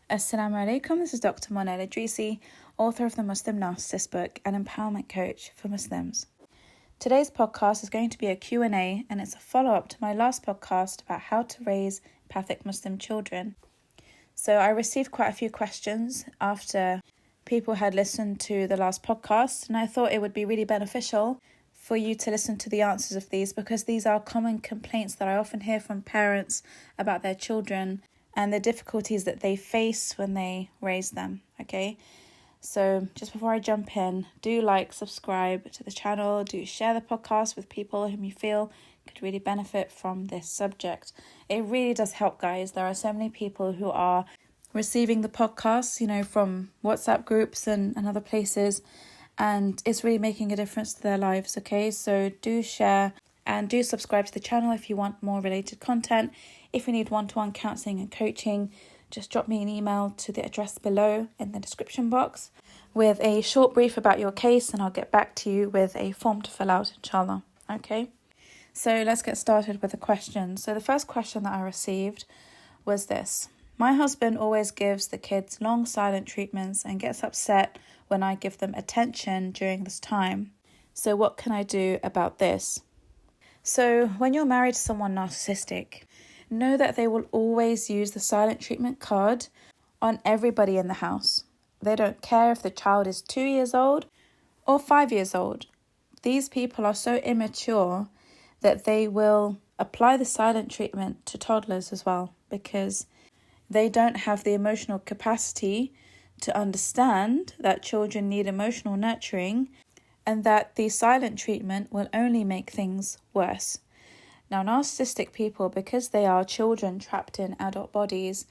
Assalamu alaikum, this is Dr. Monel Idrisi, author of the Muslim Narcissist book and empowerment coach for Muslims. Today's podcast is going to be a Q&A, and it's a follow-up to my last podcast about how to raise empathic Muslim children. So I received quite a few questions after people had listened to the last podcast, and I thought it would be really beneficial for you to listen to the answers of these, because these are common complaints that I often hear from parents about their children and the difficulties that they face when they raise them, okay? So just before I jump in, do subscribe to the channel, do share the podcast with people whom you feel could really benefit from this subject. It really does help, guys. There are so many people who are receiving the podcasts, from WhatsApp groups and other places, and it's really making a difference to their lives, okay? So do share and do subscribe to the channel if you want more related content. If you need one-to-one counselling and coaching, just drop me an email to the address below in the description box with a short brief about your case, and I'll get back to you with a form to fill out, inshallah. Okay, so let's get started with the questions. So the first question that I received was this. My husband always gives the kids long silent treatments and gets upset when I give them attention during this time. So what can I do about this? So when you're married to someone narcissistic, know that they will always use the silent treatment card on everybody in the house. They don't care if the child is 2 years old or 5 years old. These people are so immature that they will apply the silent treatment to toddlers as well, because they don't have the emotional capacity to understand that children need emotional nurturing, and that the silent treatment will only make things worse. Now, narcissistic people, because they are children trapped in adult bodies,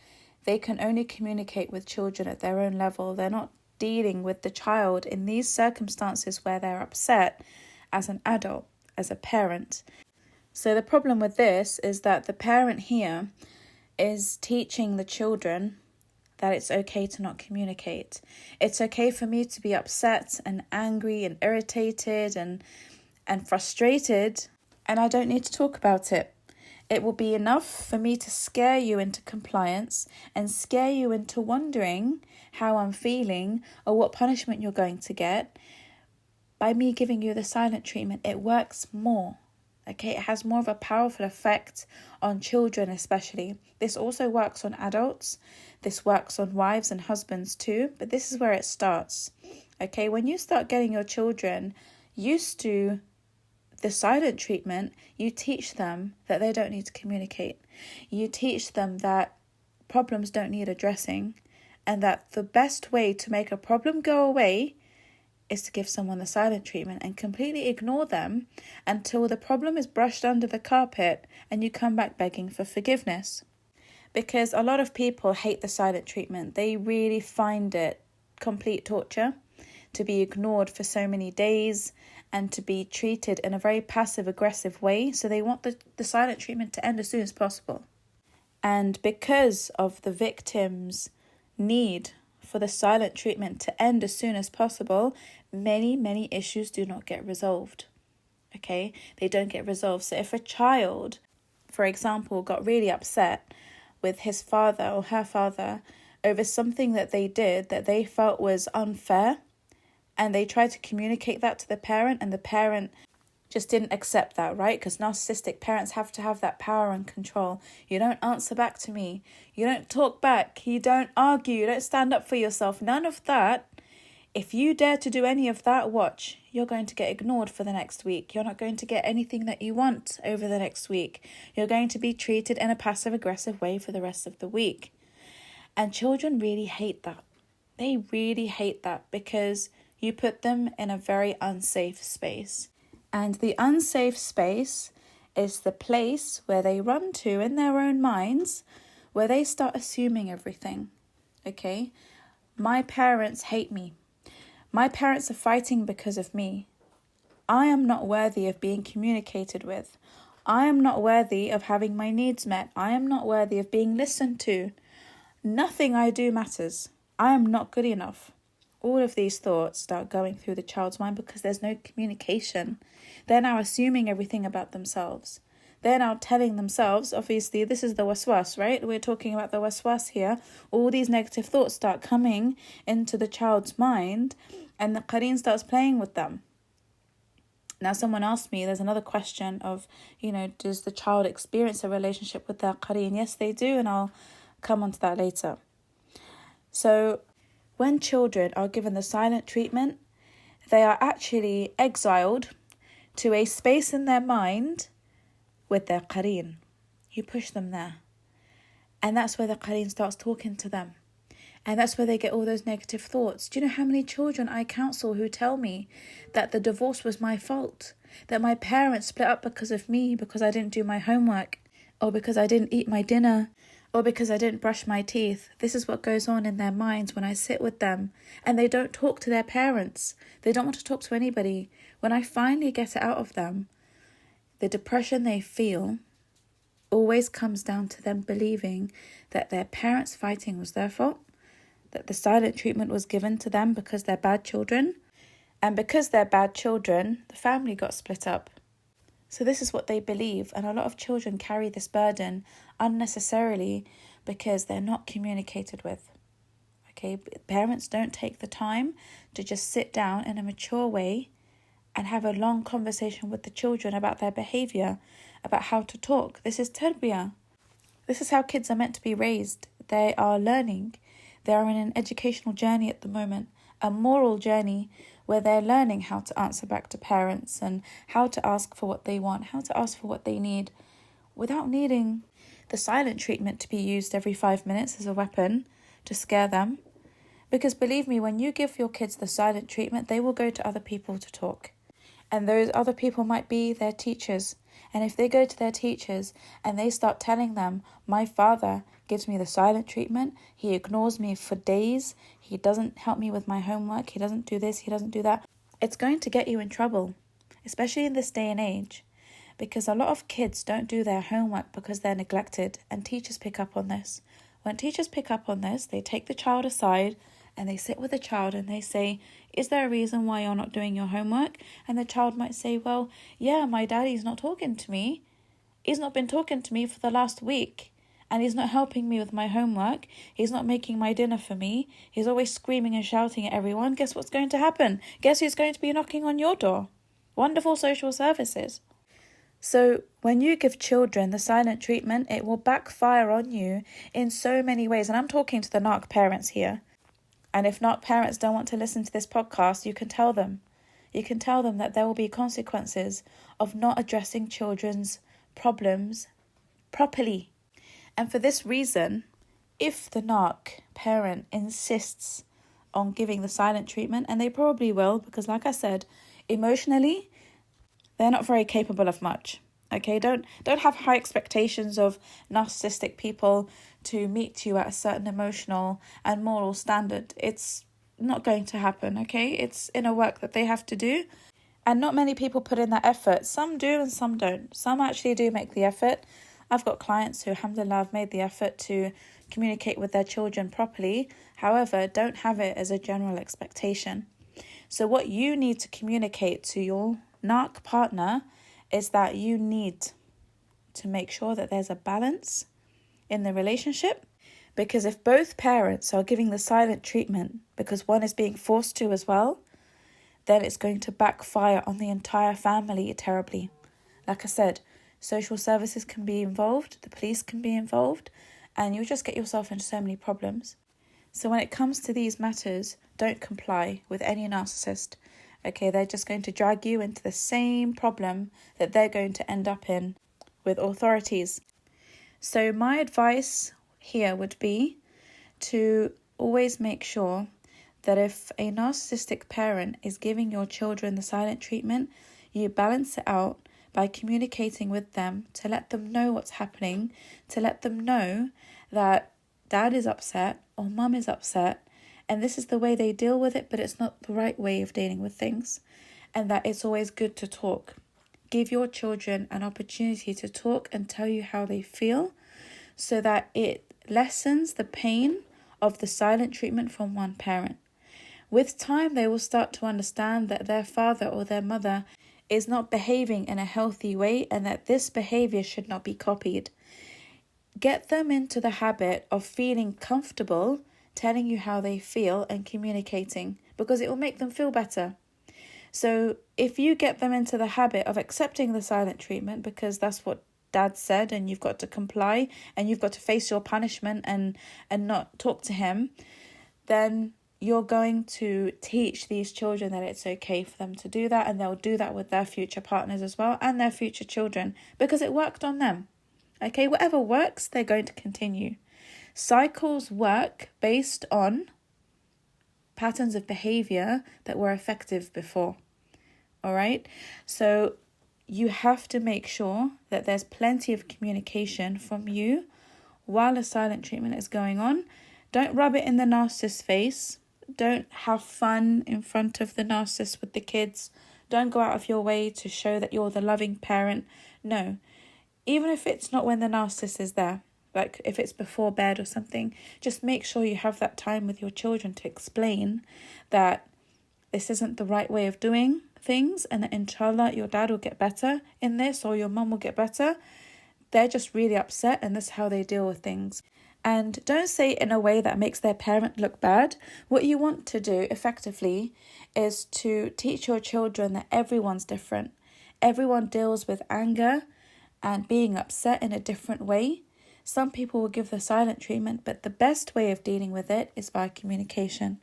they can only communicate with children at their own level. They're not dealing with the child in these circumstances where they're upset as an adult, as a parent. So the problem with this is that the parent here is teaching the children that it's okay to not communicate. It's okay for me to be upset and angry and irritated and frustrated, and I don't need to talk about it. It will be enough for me to scare you into compliance and scare you into wondering how I'm feeling or what punishment you're going to get. By me giving you the silent treatment, it works more. Okay, it has more of a powerful effect on children especially. This also works on adults. This works on wives and husbands too, but this is where it starts. Okay, when you start getting your children used to the silent treatment, you teach them that they don't need to communicate. You teach them that problems don't need addressing, and that the best way to make a problem go away is to give someone the silent treatment and completely ignore them until the problem is brushed under the carpet and you come back begging for forgiveness. Because a lot of people hate the silent treatment. They really find it complete torture to be ignored for so many days and to be treated in a very passive-aggressive way. So they want the silent treatment to end as soon as possible. And because of the victim's need for the silent treatment to end as soon as possible, many issues do not get resolved. Okay, they don't get resolved. So if a child, for example, got really upset with his father or her father over something that they did that they felt was unfair, and they tried to communicate that to the parent, and the parent just didn't accept that, right? Because narcissistic parents have to have that power and control. You don't answer back to me. You don't talk back. You don't argue. You don't stand up for yourself. None of that. If you dare to do any of that, watch. You're going to get ignored for the next week. You're not going to get anything that you want over the next week. You're going to be treated in a passive-aggressive way for the rest of the week. And children really hate that. They really hate that because you put them in a very unsafe space. And the unsafe space is the place where they run to in their own minds, where they start assuming everything. Okay? My parents hate me. My parents are fighting because of me. I am not worthy of being communicated with. I am not worthy of having my needs met. I am not worthy of being listened to. Nothing I do matters. I am not good enough. All of these thoughts start going through the child's mind because there's no communication. They're now assuming everything about themselves. they're now telling themselves, obviously this is the waswas, right? We're talking about the waswas here. All these negative thoughts start coming into the child's mind, and the qareen starts playing with them. Now, someone asked me, there's another question of, does the child experience a relationship with their qareen? Yes, they do, and I'll come on to that later. So when children are given the silent treatment, they are actually exiled to a space in their mind with their qareen. You push them there. And that's where the qareen starts talking to them. And that's where they get all those negative thoughts. Do you know how many children I counsel who tell me that the divorce was my fault? That my parents split up because of me, because I didn't do my homework, or because I didn't eat my dinner, or because I didn't brush my teeth. This is what goes on in their minds when I sit with them. And they don't talk to their parents. They don't want to talk to anybody. When I finally get it out of them, the depression they feel always comes down to them believing that their parents' fighting was their fault, that the silent treatment was given to them because they're bad children. And because they're bad children, the family got split up. So this is what they believe. And a lot of children carry this burden unnecessarily because they're not communicated with. Okay, parents don't take the time to just sit down in a mature way and have a long conversation with the children about their behavior, about how to talk. This is tarbiyah. This is how kids are meant to be raised. They are learning. They are in an educational journey at the moment, a moral journey where they're learning how to answer back to parents and how to ask for what they want, how to ask for what they need, without needing the silent treatment to be used every 5 minutes as a weapon to scare them. Because believe me, when you give your kids the silent treatment, they will go to other people to talk. And those other people might be their teachers. And if they go to their teachers and they start telling them, my father gives me the silent treatment, he ignores me for days, he doesn't help me with my homework, he doesn't do this, he doesn't do that, it's going to get you in trouble, especially in this day and age. Because a lot of kids don't do their homework because they're neglected, and teachers pick up on this. When teachers pick up on this, they take the child aside and they sit with the child and they say, is there a reason why you're not doing your homework? And the child might say, well, yeah, my daddy's not talking to me. He's not been talking to me for the last week. And he's not helping me with my homework. He's not making my dinner for me. He's always screaming and shouting at everyone. Guess what's going to happen? Guess who's going to be knocking on your door? Wonderful social services. So when you give children the silent treatment, it will backfire on you in so many ways. And I'm talking to the narc parents here. And if not, parents don't want to listen to this podcast, you can tell them. You can tell them that there will be consequences of not addressing children's problems properly. And for this reason, if the narc parent insists on giving the silent treatment, and they probably will, because like I said, emotionally, they're not very capable of much. Okay, don't have high expectations of narcissistic people to meet you at a certain emotional and moral standard. It's not going to happen, okay? It's inner work that they have to do. And not many people put in that effort. Some do and some don't. Some actually do make the effort. I've got clients who, alhamdulillah, have made the effort to communicate with their children properly. However, don't have it as a general expectation. So what you need to communicate to your narc partner is that you need to make sure that there's a balance in the relationship. Because if both parents are giving the silent treatment because one is being forced to as well, then it's going to backfire on the entire family terribly. Like I said, social services can be involved, the police can be involved, and you'll just get yourself into so many problems. So when it comes to these matters, don't comply with any narcissist. Okay, they're just going to drag you into the same problem that they're going to end up in with authorities. So my advice here would be to always make sure that if a narcissistic parent is giving your children the silent treatment, you balance it out by communicating with them to let them know what's happening, to let them know that dad is upset or mum is upset, and this is the way they deal with it, but it's not the right way of dealing with things, and that it's always good to talk. Give your children an opportunity to talk and tell you how they feel so that it lessens the pain of the silent treatment from one parent. With time, they will start to understand that their father or their mother is not behaving in a healthy way and that this behavior should not be copied. Get them into the habit of feeling comfortable telling you how they feel and communicating, because it will make them feel better. So if you get them into the habit of accepting the silent treatment because that's what dad said and you've got to comply and you've got to face your punishment and not talk to him, then you're going to teach these children that it's okay for them to do that, and they'll do that with their future partners as well and their future children because it worked on them. Okay, whatever works, they're going to continue. Cycles work based on patterns of behavior that were effective before. All right, so you have to make sure that there's plenty of communication from you while a silent treatment is going on. Don't rub it in the narcissist's face. Don't have fun in front of the narcissist with the kids. Don't go out of your way to show that you're the loving parent. No, even if it's not when the narcissist is there, like if it's before bed or something, just make sure you have that time with your children to explain that this isn't the right way of doing things and that inshallah your dad will get better in this or your mum will get better. They're just really upset and that's how they deal with things. And don't say it in a way that makes their parent look bad. What you want to do effectively is to teach your children that everyone's different. Everyone deals with anger and being upset in a different way. Some people will give the silent treatment, but the best way of dealing with it is via communication.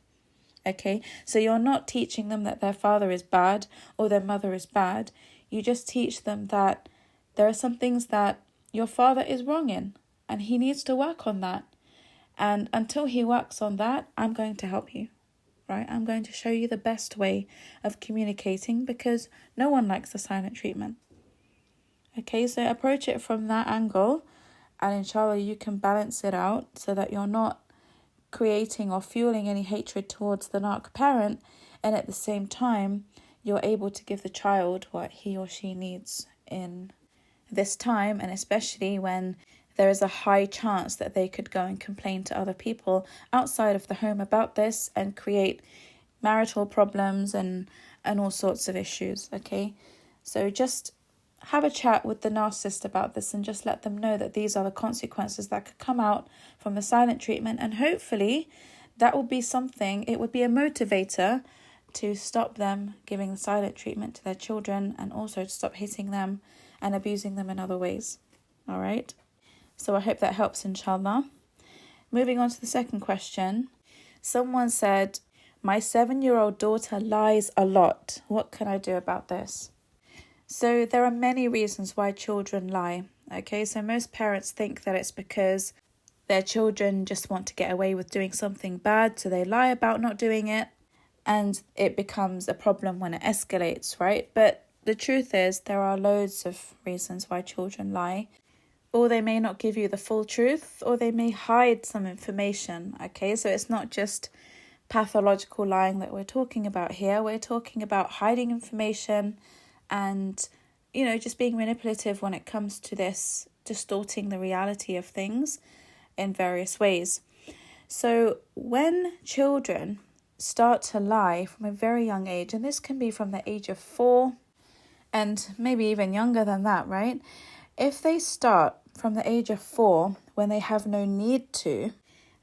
Okay, so you're not teaching them that their father is bad or their mother is bad. You just teach them that there are some things that your father is wrong in and he needs to work on that. And until he works on that, I'm going to help you, right? I'm going to show you the best way of communicating because no one likes the silent treatment. Okay, so approach it from that angle and inshallah you can balance it out so that you're not creating or fueling any hatred towards the narc parent, and at the same time you're able to give the child what he or she needs in this time, and especially when there is a high chance that they could go and complain to other people outside of the home about this and create marital problems and all sorts of issues. Okay, so just have a chat with the narcissist about this and just let them know that these are the consequences that could come out from the silent treatment, and hopefully that will be something, it would be a motivator to stop them giving the silent treatment to their children and also to stop hitting them and abusing them in other ways. All right, so I hope that helps, inshallah. Moving on to the second question. Someone said, my 7-year-old daughter lies a lot. What can I do about this? So there are many reasons why children lie. Okay, so most parents think that it's because their children just want to get away with doing something bad, so they lie about not doing it, and it becomes a problem when it escalates, right? But the truth is there are loads of reasons why children lie. Or they may not give you the full truth, or they may hide some information. Okay, so it's not just pathological lying that we're talking about here. We're talking about hiding information and, just being manipulative when it comes to this, distorting the reality of things in various ways. So when children start to lie from a very young age, and this can be from the age of 4 and maybe even younger than that, right? If they start from the age of 4 when they have no need to,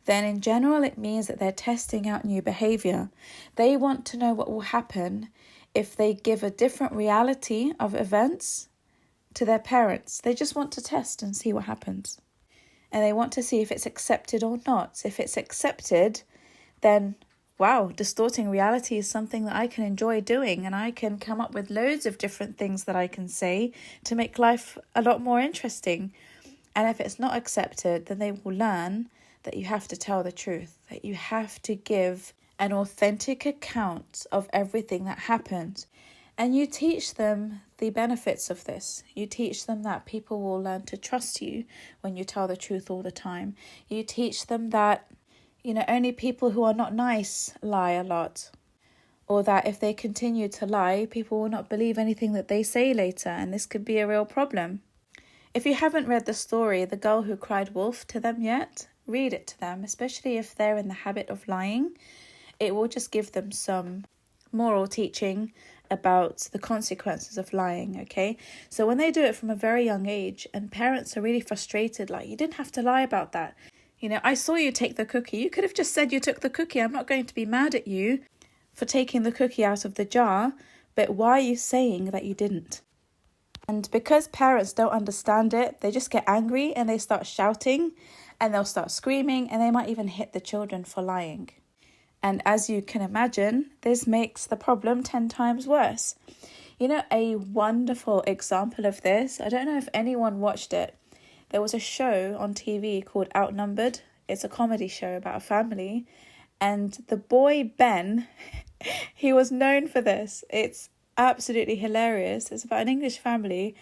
then in general it means that they're testing out new behavior. They want to know what will happen if they give a different reality of events to their parents. They just want to test and see what happens. And they want to see if it's accepted or not. If it's accepted, then wow, distorting reality is something that I can enjoy doing, and I can come up with loads of different things that I can say to make life a lot more interesting. And if it's not accepted, then they will learn that you have to tell the truth, that you have to give an authentic account of everything that happened. And you teach them the benefits of this. You teach them that people will learn to trust you when you tell the truth all the time. You teach them that, only people who are not nice lie a lot. Or that if they continue to lie, people will not believe anything that they say later, and this could be a real problem. If you haven't read the story, The Girl Who Cried Wolf, to them yet, read it to them, especially if they're in the habit of lying. It will just give them some moral teaching about the consequences of lying, okay? So when they do it from a very young age and parents are really frustrated, like, you didn't have to lie about that. I saw you take the cookie. You could have just said you took the cookie. I'm not going to be mad at you for taking the cookie out of the jar, but why are you saying that you didn't? And because parents don't understand it, they just get angry and they start shouting and they'll start screaming and they might even hit the children for lying. And as you can imagine, this makes the problem 10 times worse. A wonderful example of this, I don't know if anyone watched it. There was a show on TV called Outnumbered. It's a comedy show about a family. And the boy Ben, he was known for this. It's absolutely hilarious. It's about an English family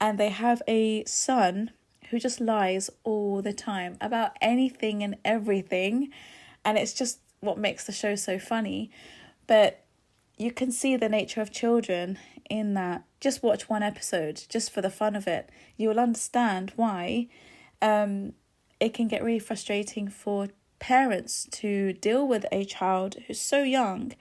and they have a son who just lies all the time about anything and everything. And it's just what makes the show so funny. But you can see the nature of children in that. Just watch one episode just for the fun of it. You will understand why it can get really frustrating for parents to deal with a child who's so young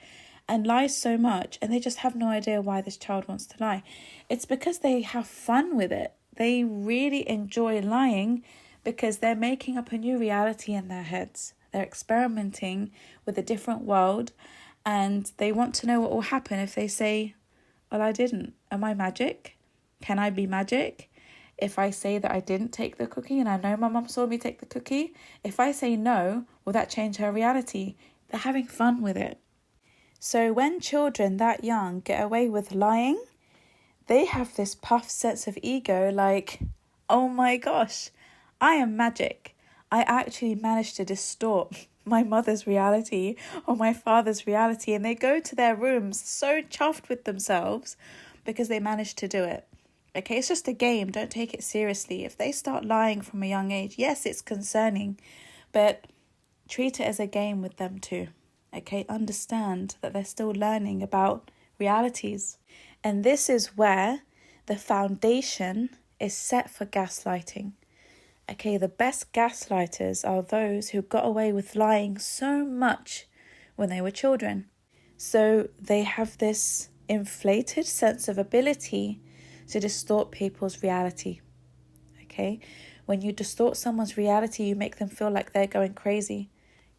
and lies so much, and they just have no idea why this child wants to lie. It's because they have fun with it. They really enjoy lying because they're making up a new reality in their heads. They're experimenting with a different world, and they want to know what will happen if they say, well, I didn't. Am I magic? Can I be magic? If I say that I didn't take the cookie and I know my mum saw me take the cookie, if I say no, will that change her reality? They're having fun with it. So when children that young get away with lying, they have this puffed sense of ego like, oh my gosh, I am magic. I actually managed to distort my mother's reality or my father's reality, and they go to their rooms so chuffed with themselves because they managed to do it. Okay, it's just a game. Don't take it seriously. If they start lying from a young age, yes, it's concerning, but treat it as a game with them too. Okay, understand that they're still learning about realities. And this is where the foundation is set for gaslighting. Okay, the best gaslighters are those who got away with lying so much when they were children. So they have this inflated sense of ability to distort people's reality. Okay, when you distort someone's reality, you make them feel like they're going crazy.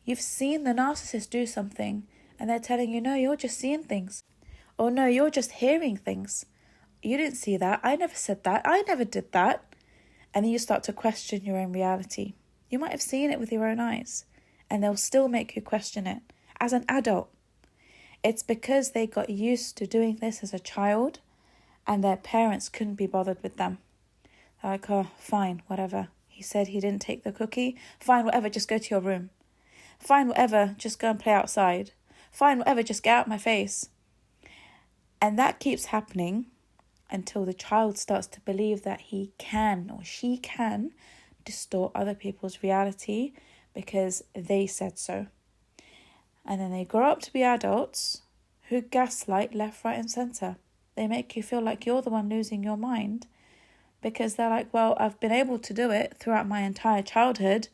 You've seen the narcissist do something and they're telling you, no, you're just seeing things. Or no, you're just hearing things. You didn't see that. I never said that. I never did that. And then you start to question your own reality. You might have seen it with your own eyes, and they'll still make you question it as an adult. It's because they got used to doing this as a child, and their parents couldn't be bothered with them. They're like, oh, fine, whatever. He said he didn't take the cookie. Fine, whatever, just go to your room. Fine, whatever, just go and play outside. Fine, whatever, just get out my face. And that keeps happening until the child starts to believe that he can or she can distort other people's reality because they said so. And then they grow up to be adults who gaslight left, right and centre. They make you feel like you're the one losing your mind because they're like, well, I've been able to do it throughout my entire childhood,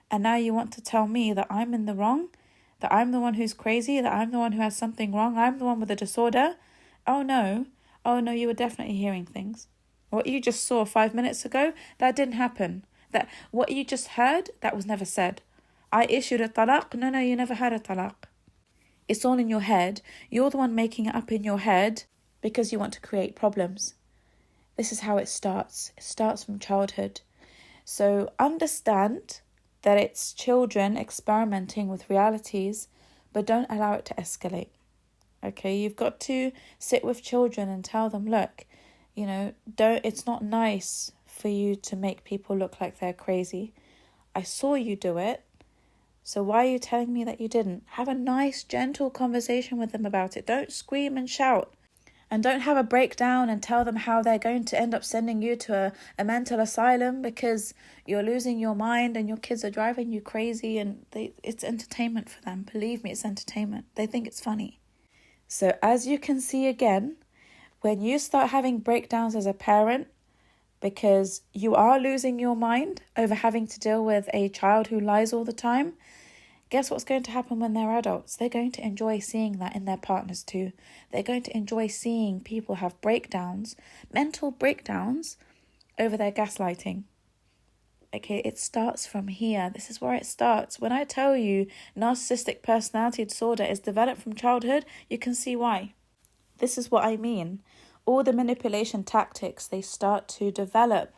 and now you want to tell me that I'm in the wrong, that I'm the one who's crazy, that I'm the one who has something wrong, I'm the one with a disorder. Oh no, you were definitely hearing things. What you just saw 5 minutes ago, that didn't happen. That what you just heard, that was never said. I issued a talaq. No, you never had a talaq. It's all in your head. You're the one making it up in your head because you want to create problems. This is how it starts. It starts from childhood. So understand that it's children experimenting with realities, but don't allow it to escalate. Okay, you've got to sit with children and tell them, look, it's not nice for you to make people look like they're crazy. I saw you do it. So why are you telling me that you didn't? Have a nice, gentle conversation with them about it. Don't scream and shout. And don't have a breakdown and tell them how they're going to end up sending you to a mental asylum because you're losing your mind and your kids are driving you crazy, and it's entertainment for them. Believe me, it's entertainment. They think it's funny. So as you can see again, when you start having breakdowns as a parent because you are losing your mind over having to deal with a child who lies all the time, guess what's going to happen when they're adults? They're going to enjoy seeing that in their partners too. They're going to enjoy seeing people have breakdowns, mental breakdowns, over their gaslighting. Okay, it starts from here. This is where it starts. When I tell you narcissistic personality disorder is developed from childhood, you can see why. This is what I mean. All the manipulation tactics, they start to develop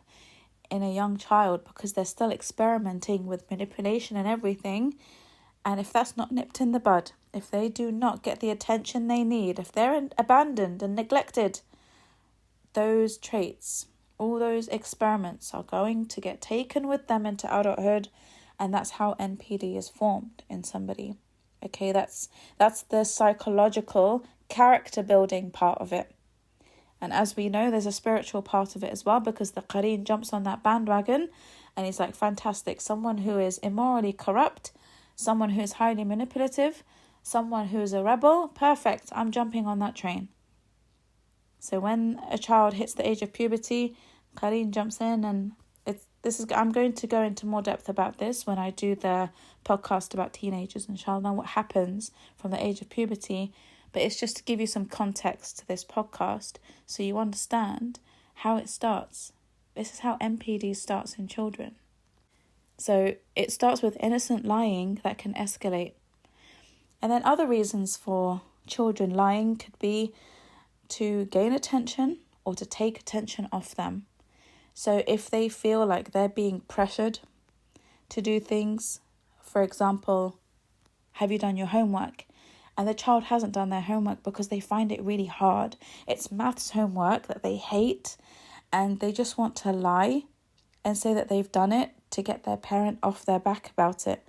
in a young child because they're still experimenting with manipulation and everything. And if that's not nipped in the bud, if they do not get the attention they need, if they're abandoned and neglected, those traits, all those experiments are going to get taken with them into adulthood, and that's how NPD is formed in somebody. Okay, that's the psychological character building part of it. And as we know, there's a spiritual part of it as well, because the Qareen jumps on that bandwagon and he's like, fantastic, someone who is immorally corrupt, someone who is highly manipulative, someone who is a rebel, perfect, I'm jumping on that train. So when a child hits the age of puberty, Qareen jumps in, and I'm going to go into more depth about this when I do the podcast about teenagers, inshallah, what happens from the age of puberty. But it's just to give you some context to this podcast so you understand how it starts. This is how NPD starts in children. So it starts with innocent lying that can escalate. And then other reasons for children lying could be to gain attention or to take attention off them. So if they feel like they're being pressured to do things, for example, have you done your homework? And the child hasn't done their homework because they find it really hard. It's maths homework that they hate, and they just want to lie and say that they've done it to get their parent off their back about it.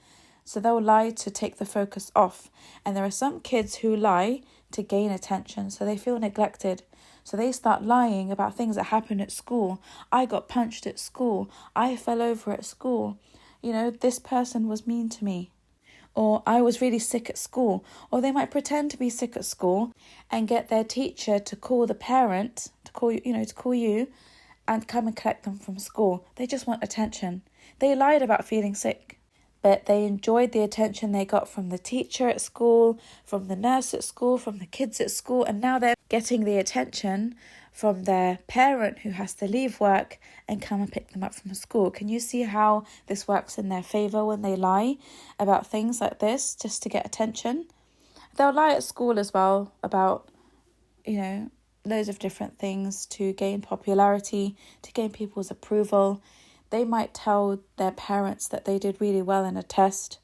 So they'll lie to take the focus off. And there are some kids who lie to gain attention, so they feel neglected. So they start lying about things that happened at school. I got punched at school. I fell over at school. This person was mean to me. Or I was really sick at school. Or they might pretend to be sick at school and get their teacher to call the parent, to call you and come and collect them from school. They just want attention. They lied about feeling sick, but they enjoyed the attention they got from the teacher at school, from the nurse at school, from the kids at school, and now they're getting the attention from their parent who has to leave work and come and pick them up from school. Can you see how this works in their favour when they lie about things like this just to get attention? They'll lie at school as well about, loads of different things to gain popularity, to gain people's approval. They might tell their parents that they did really well in a test,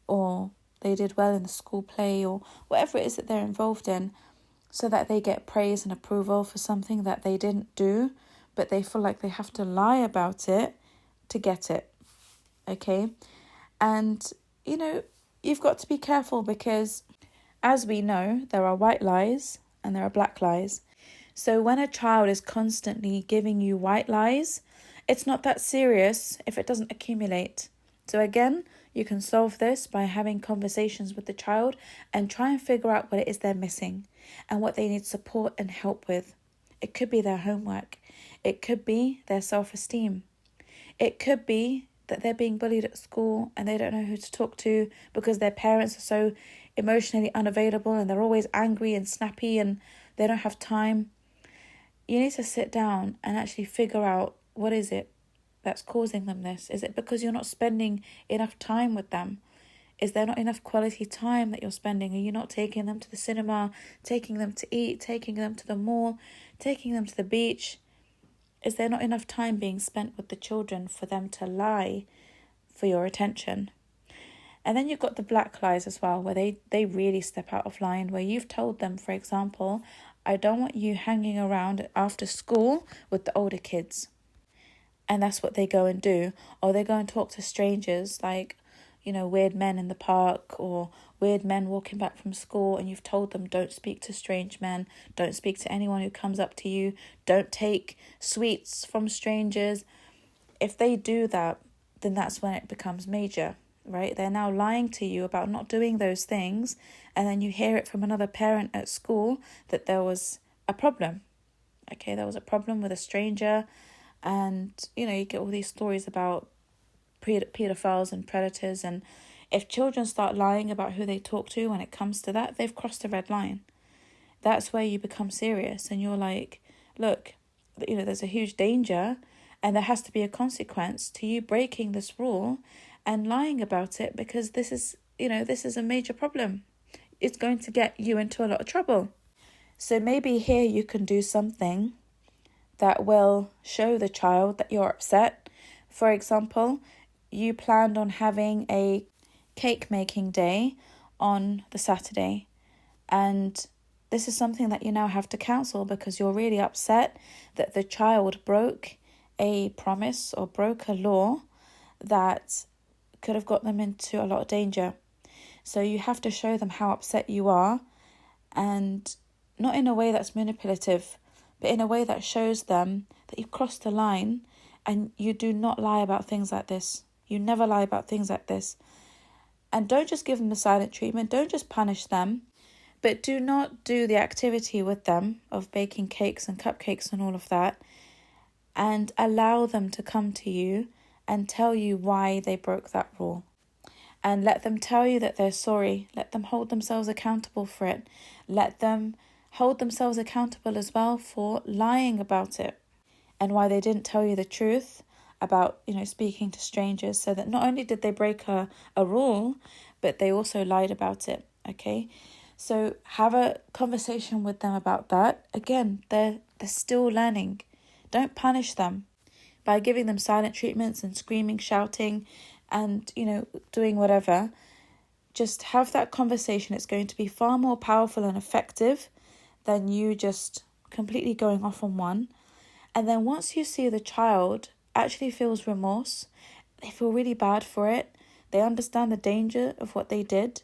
or they did well in the school play, or whatever it is that they're involved in, so that they get praise and approval for something that they didn't do, but they feel like they have to lie about it to get it. Okay? And, you've got to be careful, because as we know, there are white lies and there are black lies. So when a child is constantly giving you white lies, it's not that serious if it doesn't accumulate. So again, you can solve this by having conversations with the child and try and figure out what it is they're missing and what they need support and help with. It could be their homework. It could be their self-esteem. It could be that they're being bullied at school and they don't know who to talk to because their parents are so emotionally unavailable and they're always angry and snappy and they don't have time. You need to sit down and actually figure out, what is it that's causing them this? Is it because you're not spending enough time with them? Is there not enough quality time that you're spending? Are you not taking them to the cinema, taking them to eat, taking them to the mall, taking them to the beach? Is there not enough time being spent with the children for them to lie for your attention? And then you've got the black lies as well, where they really step out of line, where you've told them, for example, I don't want you hanging around after school with the older kids. And that's what they go and do. Or they go and talk to strangers, like, weird men in the park or weird men walking back from school, and you've told them, don't speak to strange men, don't speak to anyone who comes up to you, don't take sweets from strangers. If they do that, then that's when it becomes major, right? They're now lying to you about not doing those things, and then you hear it from another parent at school that there was a problem. Okay, there was a problem with a stranger, and, you get all these stories about pedophiles and predators, and If children start lying about who they talk to when it comes to that, they've crossed a red line. That's where you become serious and you're like, look, there's a huge danger and there has to be a consequence to you breaking this rule and lying about it, because this is a major problem. It's going to get you into a lot of trouble. So maybe here you can do something that will show the child that you're upset. For example, you planned on having a cake making day on the Saturday, and this is something that you now have to cancel because you're really upset that the child broke a promise or broke a law that could have got them into a lot of danger. So you have to show them how upset you are, and not in a way that's manipulative, but in a way that shows them that you've crossed the line and you do not lie about things like this. You never lie about things like this. And don't just give them the silent treatment. Don't just punish them, but do not do the activity with them of baking cakes and cupcakes and all of that, and allow them to come to you and tell you why they broke that rule. And let them tell you that they're sorry. Let them hold themselves accountable for it. Let them hold themselves accountable as well for lying about it and why they didn't tell you the truth about, speaking to strangers, so that not only did they break a rule, but they also lied about it, okay? So have a conversation with them about that. Again, they're still learning. Don't punish them by giving them silent treatments and screaming, shouting, and, doing whatever. Just have that conversation. It's going to be far more powerful and effective than you just completely going off on one. And then once you see the child actually feels remorse, they feel really bad for it, they understand the danger of what they did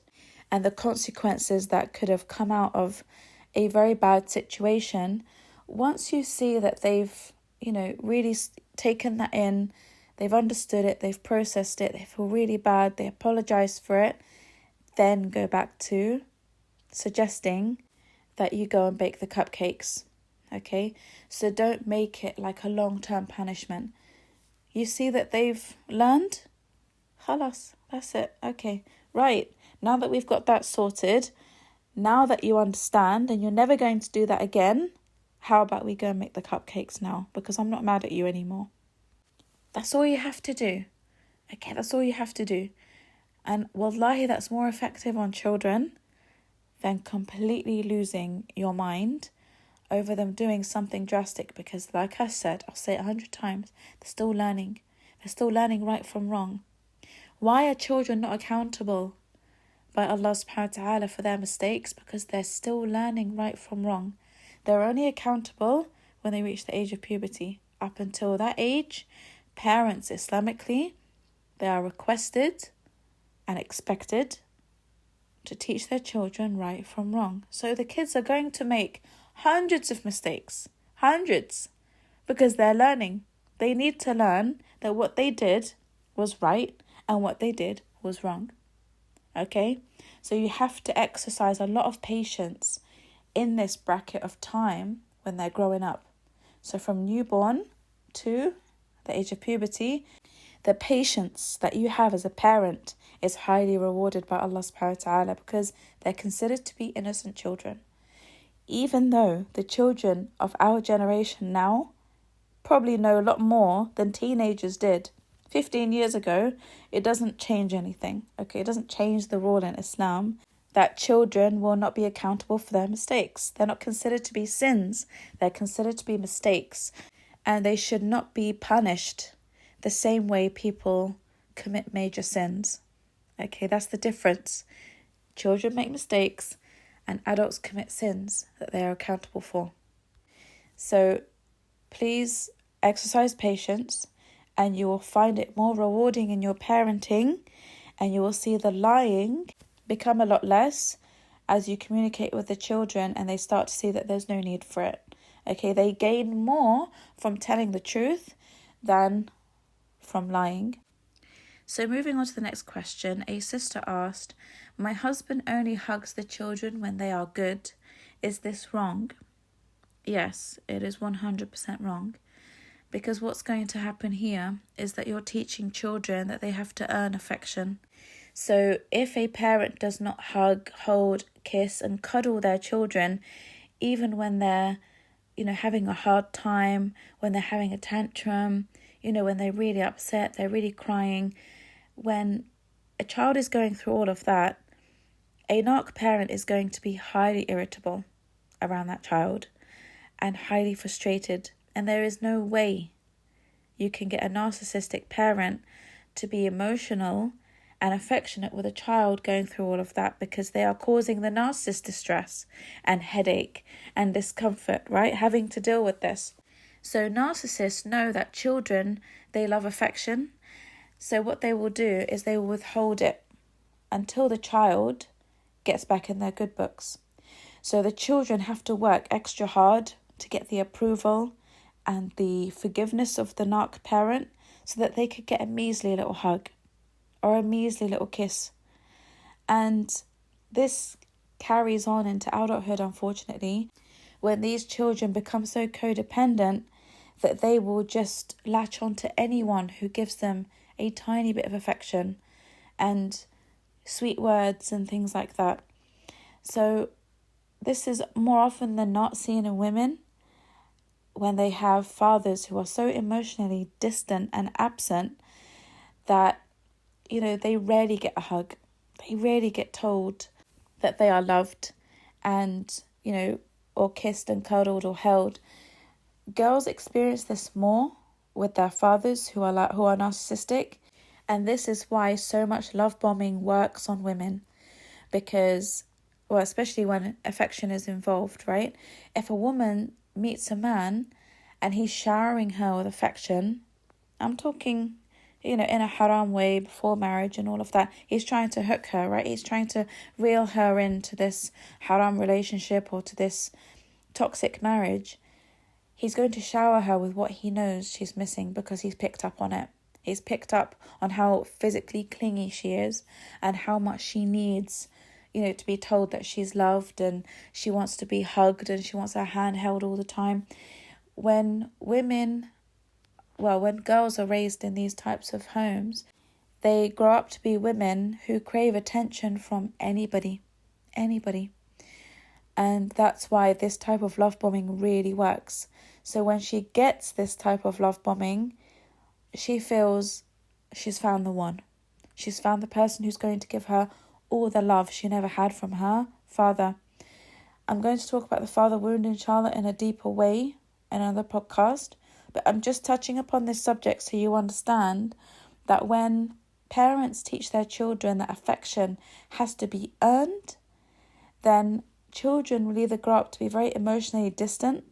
and the consequences that could have come out of a very bad situation. Once you see that they've, really taken that in, they've understood it, they've processed it, they feel really bad, they apologize for it, then go back to suggesting that you go and bake the cupcakes, okay? So don't make it like a long-term punishment. You see that they've learned? Khalas, that's it. Okay, right. Now that we've got that sorted, now that you understand and you're never going to do that again, how about we go and make the cupcakes now? Because I'm not mad at you anymore. That's all you have to do. Okay, that's all you have to do. And wallahi, that's more effective on children than completely losing your mind over them doing something drastic, because like I said, I'll say it 100 times, they're still learning. They're still learning right from wrong. Why are children not accountable by Allah subhanahu wa ta'ala for their mistakes? Because they're still learning right from wrong. They're only accountable when they reach the age of puberty. Up until that age, parents Islamically, they are requested and expected to teach their children right from wrong. So the kids are going to make hundreds of mistakes, because they're learning. They need to learn that what they did was right and what they did was wrong. Okay? So you have to exercise a lot of patience in this bracket of time when they're growing up. So from newborn to the age of puberty, the patience that you have as a parent is highly rewarded by Allah subhanahu wa ta'ala, because they're considered to be innocent children. Even though the children of our generation now probably know a lot more than teenagers did 15 years ago, it doesn't change anything. Okay, it doesn't change the rule in Islam that children will not be accountable for their mistakes. They're not considered to be sins. They're considered to be mistakes. And they should not be punished the same way people commit major sins. Okay, that's the difference. Children make mistakes and adults commit sins that they are accountable for. So please exercise patience, and you will find it more rewarding in your parenting, and you will see the lying become a lot less as you communicate with the children and they start to see that there's no need for it. Okay, they gain more from telling the truth than from lying. So moving on to the next question, a sister asked, my husband only hugs the children when they are good. Is this wrong? Yes, it is 100% wrong. Because what's going to happen here is that you're teaching children that they have to earn affection. So if a parent does not hug, hold, kiss and cuddle their children, even when they're, having a hard time, when they're having a tantrum, when they're really upset, they're really crying, when a child is going through all of that, a narc parent is going to be highly irritable around that child and highly frustrated. And there is no way you can get a narcissistic parent to be emotional and affectionate with a child going through all of that, because they are causing the narcissist distress and headache and discomfort, right? Having to deal with this. So narcissists know that children, they love affection. So what they will do is they will withhold it until the child gets back in their good books. So the children have to work extra hard to get the approval and the forgiveness of the narc parent so that they could get a measly little hug or a measly little kiss. And this carries on into adulthood, unfortunately, when these children become so codependent that they will just latch on to anyone who gives them a tiny bit of affection and sweet words and things like that. So this is more often than not seen in women when they have fathers who are so emotionally distant and absent that, they rarely get a hug. They rarely get told that they are loved and, or kissed and cuddled or held. Girls experience this more with their fathers who are narcissistic, and this is why so much love bombing works on women, because, especially when affection is involved, right? If a woman meets a man and he's showering her with affection, I'm talking, in a haram way before marriage and all of that. He's trying to hook her, right? He's trying to reel her into this haram relationship or to this toxic marriage. He's going to shower her with what he knows she's missing because he's picked up on it. He's picked up on how physically clingy she is and how much she needs, to be told that she's loved and she wants to be hugged and she wants her hand held all the time. When girls are raised in these types of homes, they grow up to be women who crave attention from anybody. And that's why this type of love bombing really works. So when she gets this type of love bombing, she feels she's found the one. She's found the person who's going to give her all the love she never had from her father. I'm going to talk about the father wound, inshallah, in a deeper way in another podcast. But I'm just touching upon this subject so you understand that when parents teach their children that affection has to be earned, then children will either grow up to be very emotionally distant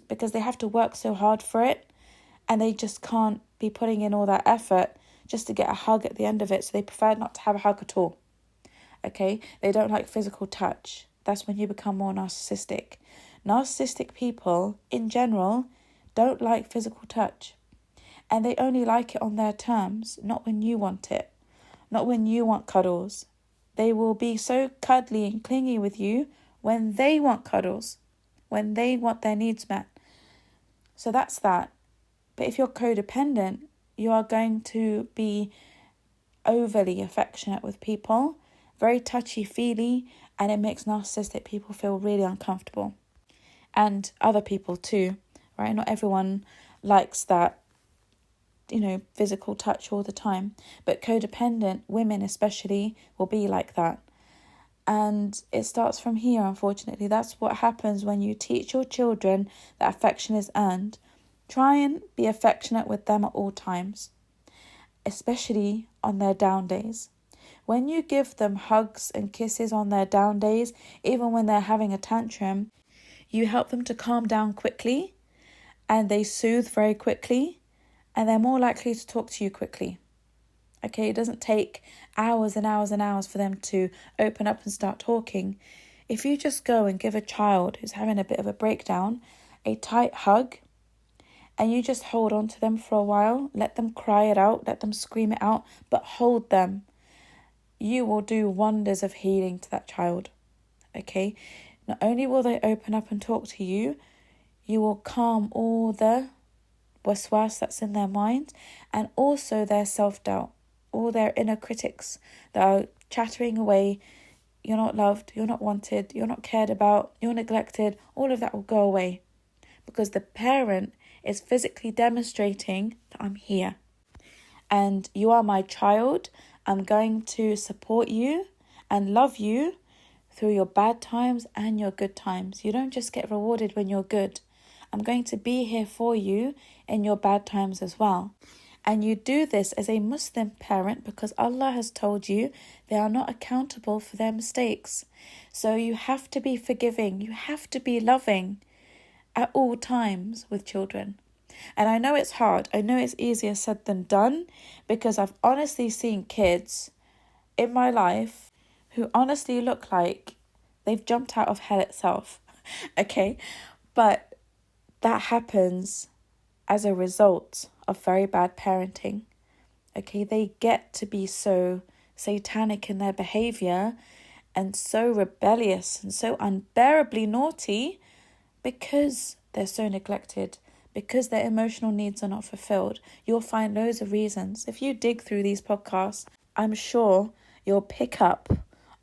because they have to work so hard for it and they just can't be putting in all that effort just to get a hug at the end of it. So they prefer not to have a hug at all. Okay? They don't like physical touch. That's when you become more narcissistic. Narcissistic people, in general, don't like physical touch. And they only like it on their terms, not when you want it. Not when you want cuddles. They will be so cuddly and clingy with you when they want cuddles, when they want their needs met. So that's that. But if you're codependent, you are going to be overly affectionate with people, very touchy-feely, and it makes narcissistic people feel really uncomfortable. And other people too, right? Not everyone likes that, physical touch all the time. But codependent women especially will be like that. And it starts from here, unfortunately. That's what happens when you teach your children that affection is earned. Try and be affectionate with them at all times, especially on their down days. When you give them hugs and kisses on their down days, even when they're having a tantrum, you help them to calm down quickly and they soothe very quickly and they're more likely to talk to you quickly. Okay, it doesn't take hours and hours and hours for them to open up and start talking. If you just go and give a child who's having a bit of a breakdown a tight hug and you just hold on to them for a while, let them cry it out, let them scream it out, but hold them, you will do wonders of healing to that child. Okay? Not only will they open up and talk to you, you will calm all the waswas that's in their mind and also their self-doubt. all their inner critics that are chattering away. You're not loved, you're not wanted, you're not cared about, you're neglected. All of that will go away because the parent is physically demonstrating that I'm here and you are my child. I'm going to support you and love you through your bad times and your good times. You don't just get rewarded when you're good. I'm going to be here for you in your bad times as well. And you do this as a Muslim parent because Allah has told you they are not accountable for their mistakes. So you have to be forgiving. You have to be loving at all times with children. And I know it's hard. I know it's easier said than done because I've honestly seen kids in my life who honestly look like they've jumped out of hell itself. Okay? But that happens as a result of very bad parenting. Okay, they get to be so satanic in their behavior and so rebellious and so unbearably naughty because they're so neglected, because their emotional needs are not fulfilled. You'll find loads of reasons. If you dig through these podcasts, I'm sure you'll pick up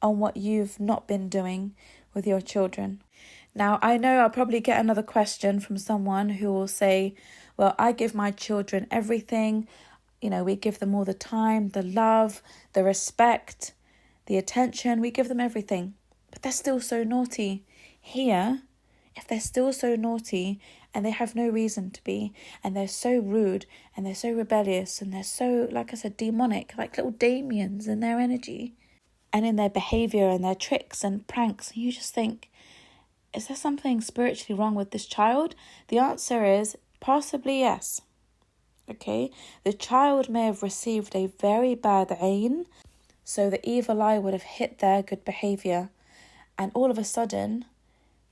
on what you've not been doing with your children. Now, I know I'll probably get another question from someone who will say, well, I give my children everything. You know, we give them all the time, the love, the respect, the attention. We give them everything. But they're still so naughty. Here, if they're still so naughty and they have no reason to be, and they're so rude and they're so rebellious and they're so, like I said, demonic, like little Damians in their energy and in their behavior and their tricks and pranks, and you just think, is there something spiritually wrong with this child? The answer is possibly yes. Okay, the child may have received a very bad ain, so the evil eye would have hit their good behavior, and all of a sudden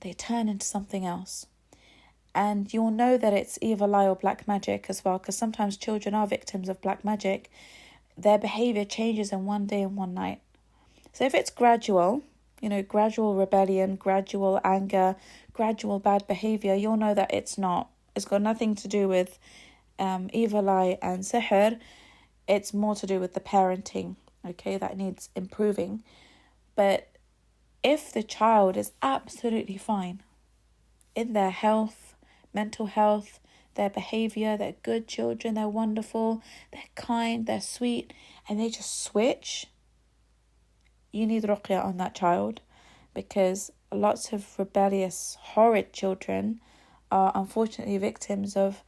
they turn into something else. And you'll know that it's evil eye or black magic as well, because sometimes children are victims of black magic. Their behavior changes in one day and one night. So if it's gradual, gradual rebellion, gradual anger, gradual bad behavior, you'll know that it's got nothing to do with evil eye and sihr. It's more to do with the parenting, okay, that needs improving. But if the child is absolutely fine in their health, mental health, their behavior, they're good children, they're wonderful, they're kind, they're sweet, and they just switch, you need ruqya on that child, because lots of rebellious, horrid children are unfortunately victims of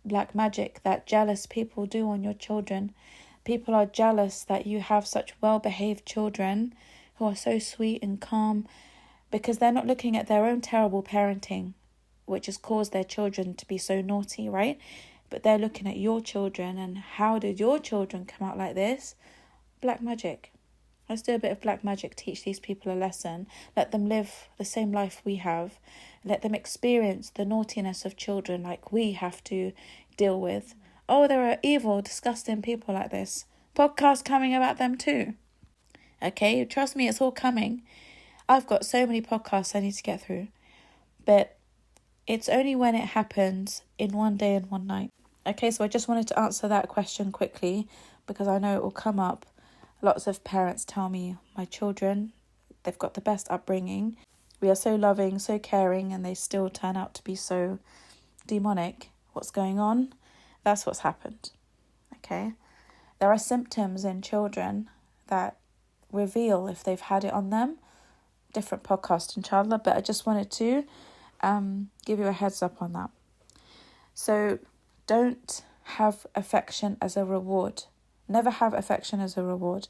black magic that jealous people do on your children. People are jealous that you have such well-behaved children who are so sweet and calm, because they're not looking at their own terrible parenting, which has caused their children to be so naughty, right? But they're looking at your children and how did your children come out like this? Black magic. Let's do a bit of black magic, teach these people a lesson. Let them live the same life we have. Let them experience the naughtiness of children like we have to deal with. Oh, there are evil, disgusting people like this. Podcasts coming about them too. Okay, trust me, it's all coming. I've got so many podcasts I need to get through. But it's only when it happens in one day and one night. Okay, so I just wanted to answer that question quickly because I know it will come up. Lots of parents tell me, my children, they've got the best upbringing. We are so loving, so caring, and they still turn out to be so demonic. What's going on? That's what's happened. Okay? There are symptoms in children that reveal if they've had it on them. Different podcast, inshallah, but I just wanted to give you a heads up on that. So don't have affection as a reward. Never have affection as a reward.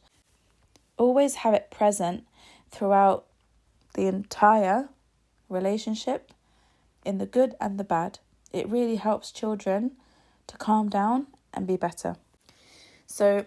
Always have it present throughout the entire relationship, in the good and the bad. It really helps children to calm down and be better. So,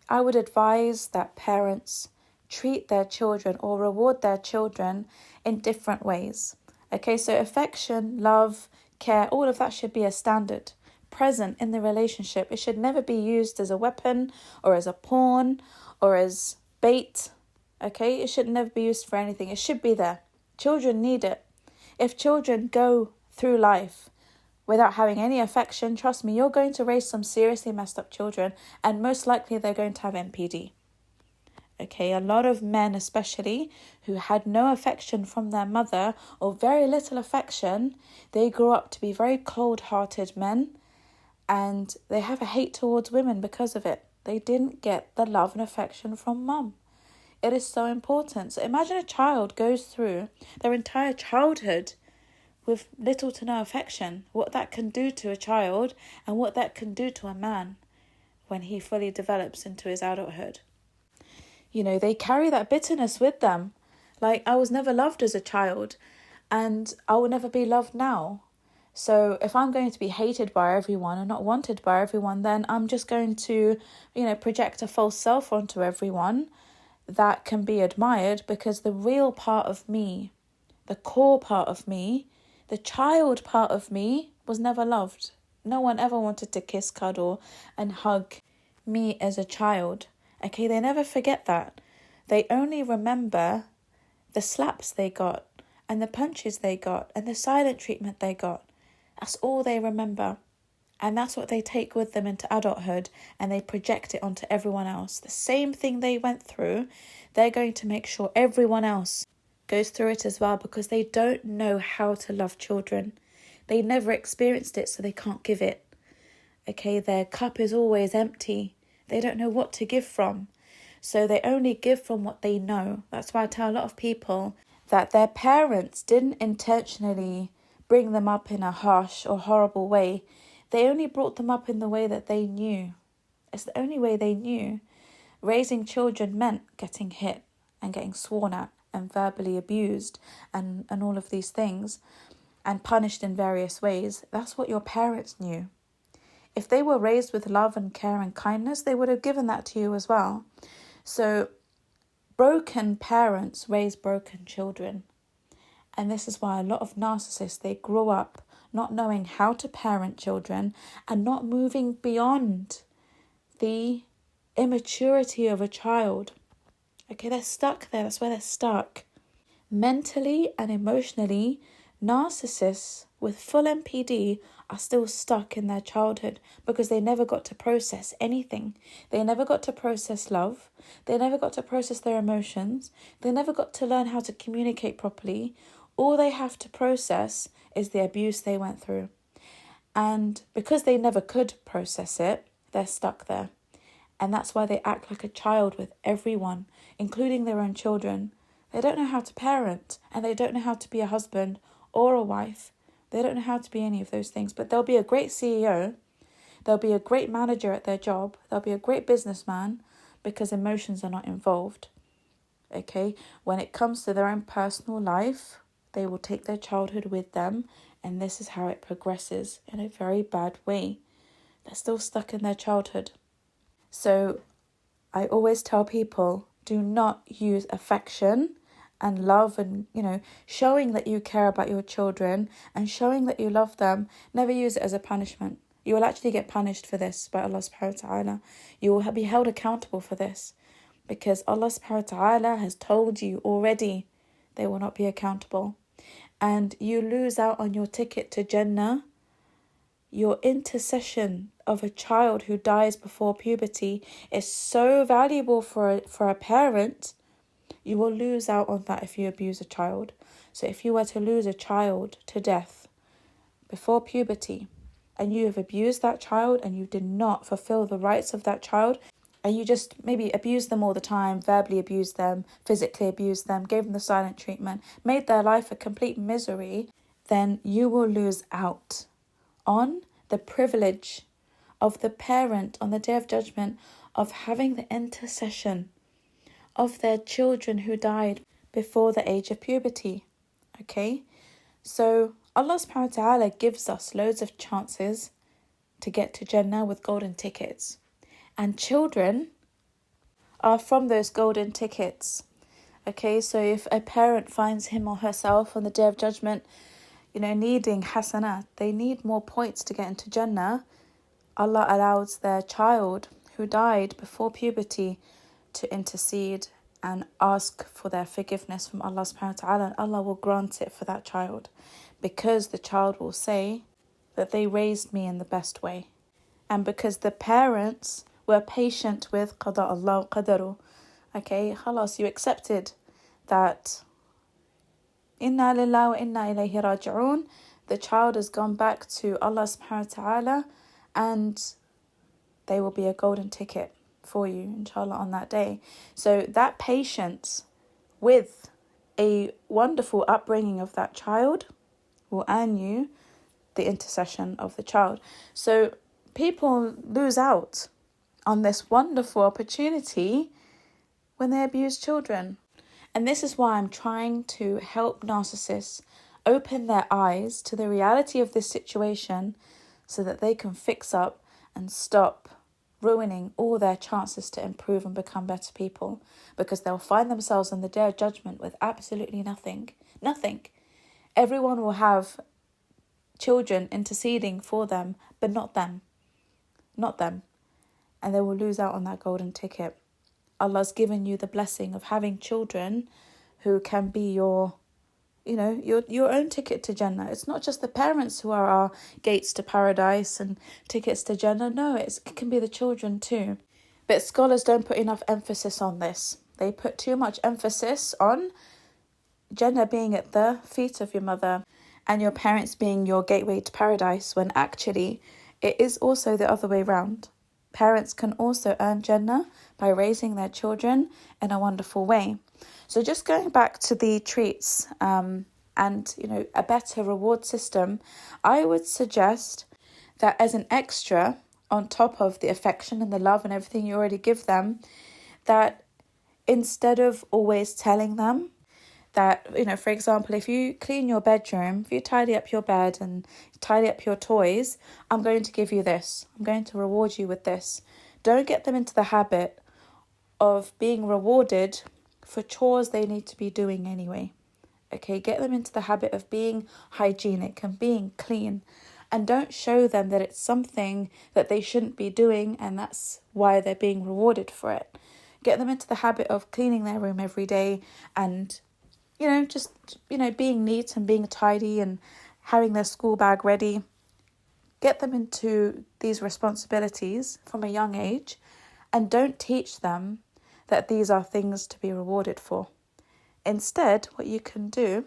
I would advise that parents treat their children or reward their children in different ways. Okay, so affection, love, care, all of that should be a standard present in the relationship. It should never be used as a weapon or as a pawn or as bait. Okay, it should never be used for anything. It should be there. Children need it. If children go through life without having any affection, trust me, you're going to raise some seriously messed up children, and most likely they're going to have NPD. Okay, a lot of men especially who had no affection from their mother or very little affection, they grew up to be very cold-hearted men, and they have a hate towards women because of it. They didn't get the love and affection from mum. It is so important. So imagine a child goes through their entire childhood with little to no affection, what that can do to a child and what that can do to a man when he fully develops into his adulthood. You know, they carry that bitterness with them. Like, I was never loved as a child, and I will never be loved now. So if I'm going to be hated by everyone and not wanted by everyone, then I'm just going to, project a false self onto everyone that can be admired, because the real part of me, the core part of me, the child part of me was never loved. No one ever wanted to kiss, cuddle and hug me as a child. Okay, they never forget that. They only remember the slaps they got and the punches they got and the silent treatment they got. That's all they remember. And that's what they take with them into adulthood, and they project it onto everyone else. The same thing they went through, they're going to make sure everyone else goes through it as well, because they don't know how to love children. They never experienced it, so they can't give it. Okay, their cup is always empty. They don't know what to give from. So they only give from what they know. That's why I tell a lot of people that their parents didn't intentionally bring them up in a harsh or horrible way. They only brought them up in the way that they knew. It's the only way they knew. Raising children meant getting hit and getting sworn at and verbally abused and all of these things, and punished in various ways. That's what your parents knew. If they were raised with love and care and kindness, they would have given that to you as well. So broken parents raise broken children. And this is why a lot of narcissists, they grow up not knowing how to parent children and not moving beyond the immaturity of a child. Okay, they're stuck there. That's where they're stuck. Mentally and emotionally, narcissists with full NPD are still stuck in their childhood because they never got to process anything. They never got to process love. They never got to process their emotions. They never got to learn how to communicate properly. All they have to process is the abuse they went through. And because they never could process it, they're stuck there. And that's why they act like a child with everyone, including their own children. They don't know how to parent, and they don't know how to be a husband or a wife. They don't know how to be any of those things, but they'll be a great CEO. They'll be a great manager at their job. They'll be a great businessman because emotions are not involved. Okay, when it comes to their own personal life, they will take their childhood with them, and this is how it progresses in a very bad way. They're still stuck in their childhood. So I always tell people, do not use affection and love and, showing that you care about your children and showing that you love them. Never use it as a punishment. You will actually get punished for this by Allah subhanahu wa ta'ala. You will be held accountable for this because Allah subhanahu wa ta'ala has told you already they will not be accountable. And you lose out on your ticket to Jannah. Your intercession of a child who dies before puberty is so valuable for a parent. You will lose out on that if you abuse a child. So if you were to lose a child to death before puberty, and you have abused that child and you did not fulfill the rights of that child, and you just maybe abused them all the time, verbally abused them, physically abused them, gave them the silent treatment, made their life a complete misery, then you will lose out on the privilege of the parent on the Day of Judgment of having the intercession of their children who died before the age of puberty. Okay? So Allah subhanahu wa ta'ala gives us loads of chances to get to Jannah with golden tickets. And children are from those golden tickets. Okay, so if a parent finds him or herself on the Day of Judgment, needing hasanat, they need more points to get into Jannah, Allah allows their child who died before puberty to intercede and ask for their forgiveness from Allah subhanahu wa ta'ala, and Allah will grant it for that child, because the child will say that they raised me in the best way. And because the parents were patient with qada Allah wa qadaru. Okay, khalas, you accepted that inna lillahi wa inna ilayhi raji'un. The child has gone back to Allah subhanahu wa ta'ala, and they will be a golden ticket for you, inshallah, on that day. So that patience with a wonderful upbringing of that child will earn you the intercession of the child. So people lose out on this wonderful opportunity when they abuse children. And this is why I'm trying to help narcissists open their eyes to the reality of this situation so that they can fix up and stop ruining all their chances to improve and become better people, because they'll find themselves on the day of judgment with absolutely nothing. Nothing. Everyone will have children interceding for them, but not them. Not them. And they will lose out on that golden ticket. Allah's given you the blessing of having children who can be your own ticket to Jannah. It's not just the parents who are our gates to paradise and tickets to Jannah. No, it can be the children too. But scholars don't put enough emphasis on this. They put too much emphasis on Jannah being at the feet of your mother and your parents being your gateway to paradise, when actually it is also the other way round. Parents can also earn Jannah by raising their children in a wonderful way. So just going back to the treats and a better reward system, I would suggest that as an extra on top of the affection and the love and everything you already give them, that instead of always telling them that, for example, if you clean your bedroom, if you tidy up your bed and tidy up your toys, I'm going to give you this. I'm going to reward you with this. Don't get them into the habit of being rewarded for chores they need to be doing anyway. Okay, get them into the habit of being hygienic and being clean. And don't show them that it's something that they shouldn't be doing and that's why they're being rewarded for it. Get them into the habit of cleaning their room every day and being neat and being tidy and having their school bag ready. Get them into these responsibilities from a young age, and don't teach them that these are things to be rewarded for. Instead, what you can do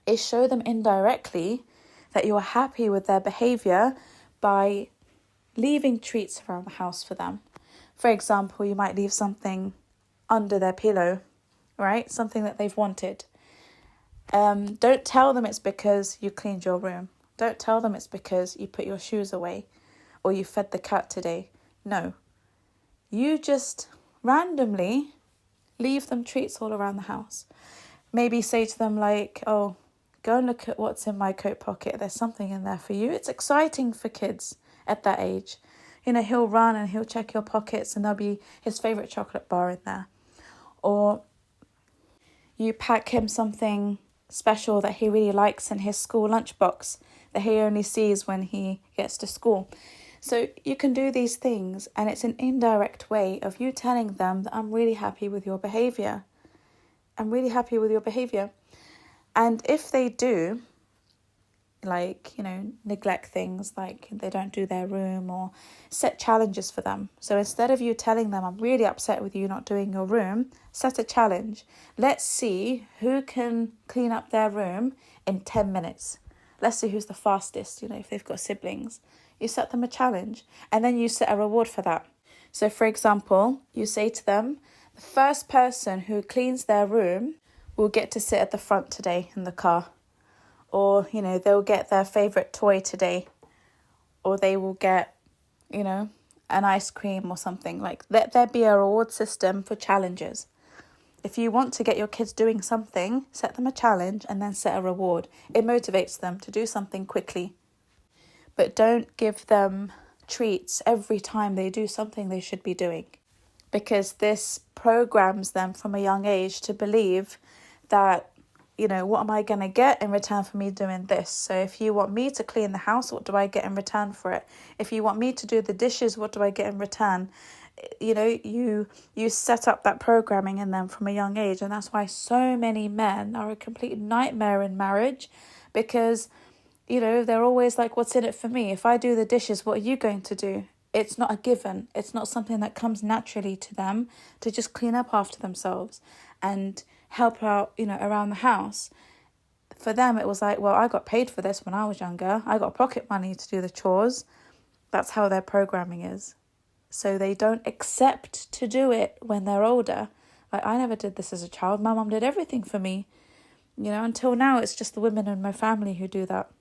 is show them indirectly that you're happy with their behavior by leaving treats around the house for them. For example, you might leave something under their pillow, right? Something that they've wanted. Don't tell them it's because you cleaned your room. Don't tell them it's because you put your shoes away or you fed the cat today. No. You just randomly leave them treats all around the house. Maybe say to them like, oh, go and look at what's in my coat pocket. There's something in there for you. It's exciting for kids at that age. He'll run and he'll check your pockets and there'll be his favourite chocolate bar in there. Or you pack him something special that he really likes in his school lunchbox that he only sees when he gets to school. So you can do these things, and it's an indirect way of you telling them that I'm really happy with your behaviour. I'm really happy with your behaviour. And if they do, neglect things, like they don't do their room, or set challenges for them. So instead of you telling them, I'm really upset with you not doing your room, set a challenge. Let's see who can clean up their room in 10 minutes. Let's see who's the fastest, if they've got siblings. You set them a challenge, and then you set a reward for that. So for example, you say to them, the first person who cleans their room will get to sit at the front today in the car. Or, they'll get their favourite toy today. Or they will get, an ice cream or something. Let there be a reward system for challenges. If you want to get your kids doing something, set them a challenge and then set a reward. It motivates them to do something quickly. But don't give them treats every time they do something they should be doing. Because this programs them from a young age to believe that, what am I going to get in return for me doing this? So if you want me to clean the house, what do I get in return for it? If you want me to do the dishes, what do I get in return? You set up that programming in them from a young age. And that's why so many men are a complete nightmare in marriage, because, They're always like, what's in it for me? If I do the dishes, what are you going to do? It's not a given. It's not something that comes naturally to them to just clean up after themselves and help out, around the house. For them, it was like, well, I got paid for this when I was younger. I got pocket money to do the chores. That's how their programming is. So they don't accept to do it when they're older. Like, I never did this as a child. My mum did everything for me. Until now, it's just the women in my family who do that.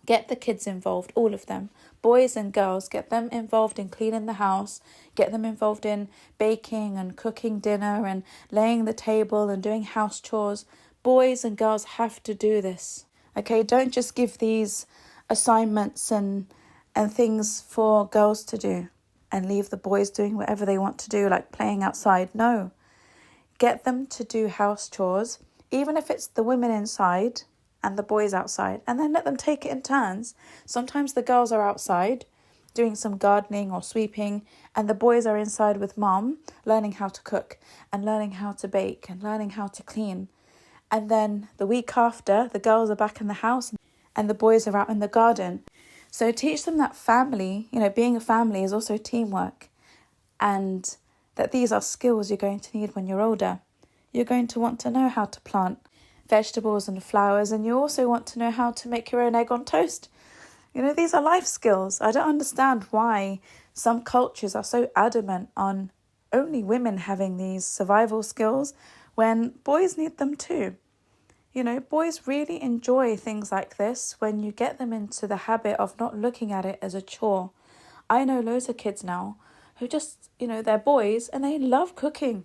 Get the kids involved, all of them, boys and girls. Get them involved in cleaning the house. Get them involved in baking and cooking dinner and laying the table and doing house chores. Boys and girls have to do this. Okay, don't just give these assignments and things for girls to do and leave the boys doing whatever they want to do, like playing outside. No. Get them to do house chores, even if it's the women inside and the boys outside, and then let them take it in turns. Sometimes the girls are outside doing some gardening or sweeping, and the boys are inside with mom, learning how to cook and learning how to bake and learning how to clean. And then the week after, the girls are back in the house and the boys are out in the garden. So teach them that family, being a family is also teamwork, and that these are skills you're going to need when you're older. You're going to want to know how to plant vegetables and flowers, and you also want to know how to make your own egg on toast. These are life skills. I don't understand why some cultures are so adamant on only women having these survival skills when boys need them too. Boys really enjoy things like this when you get them into the habit of not looking at it as a chore. I know loads of kids now who just, they're boys and they love cooking.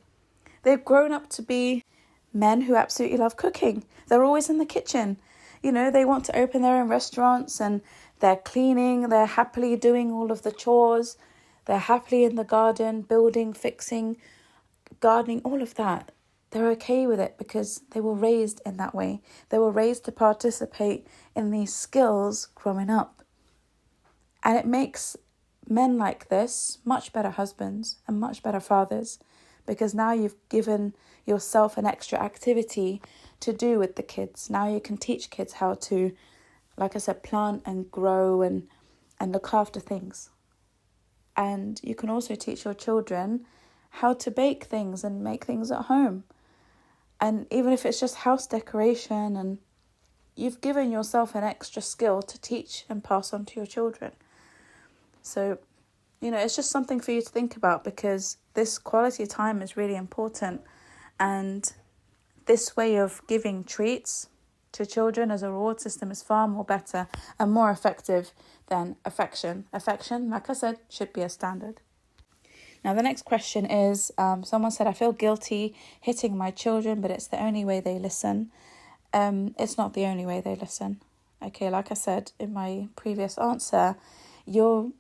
They've grown up to be men who absolutely love cooking. They're always in the kitchen. They want to open their own restaurants and they're cleaning. They're happily doing all of the chores. They're happily in the garden, building, fixing, gardening, all of that. They're okay with it because they were raised in that way. They were raised to participate in these skills growing up. And it makes men like this much better husbands and much better fathers, because now you've given yourself an extra activity to do with the kids. Now you can teach kids how to, like I said, plant and grow and look after things. And you can also teach your children how to bake things and make things at home. And even if it's just house decoration, and you've given yourself an extra skill to teach and pass on to your children. So, it's just something for you to think about, because this quality time is really important. And this way of giving treats to children as a reward system is far more better and more effective than affection. Affection, like I said, should be a standard. Now, the next question is, someone said, I feel guilty hitting my children, but it's the only way they listen. It's not the only way they listen. Okay, like I said in my previous answer, you're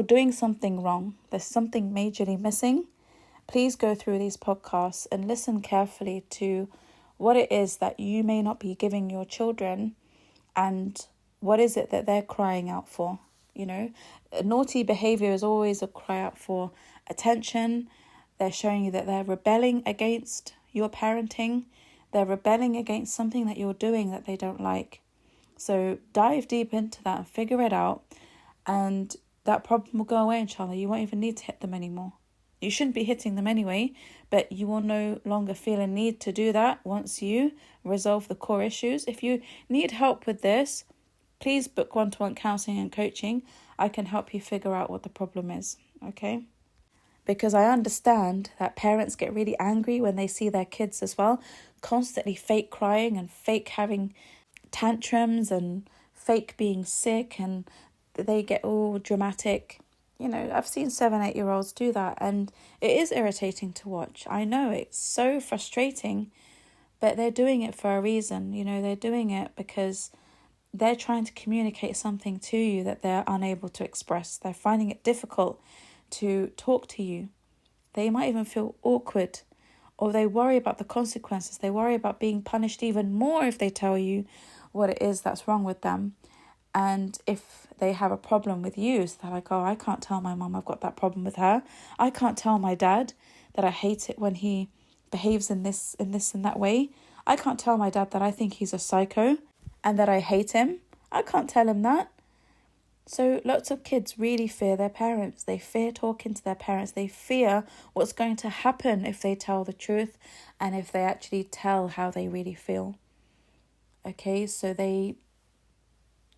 doing something wrong. There's something majorly missing. Please go through these podcasts and listen carefully to what it is that you may not be giving your children, and what is it that they're crying out for. Naughty behavior is always a cry out for attention. They're showing you that they're rebelling against your parenting. They're rebelling against something that you're doing that they don't like. So dive deep into that and figure it out, and that problem will go away, inshallah. You won't even need to hit them anymore. You shouldn't be hitting them anyway, but you will no longer feel a need to do that once you resolve the core issues. If you need help with this, please book one-to-one counselling and coaching. I can help you figure out what the problem is, okay? Because I understand that parents get really angry when they see their kids as well, constantly fake crying and fake having tantrums and fake being sick, and they get all dramatic. I've seen 7-8-year-olds do that, and it is irritating to watch. I know it's so frustrating, but they're doing it for a reason. They're doing it because they're trying to communicate something to you that they're unable to express. They're finding it difficult to talk to you. They might even feel awkward, or they worry about the consequences. They worry about being punished even more if they tell you what it is that's wrong with them. And if they have a problem with you, so they're like, oh, I can't tell my mum I've got that problem with her. I can't tell my dad that I hate it when he behaves in this and that way. I can't tell my dad that I think he's a psycho and that I hate him. I can't tell him that. So lots of kids really fear their parents. They fear talking to their parents. They fear what's going to happen if they tell the truth and if they actually tell how they really feel. Okay, so they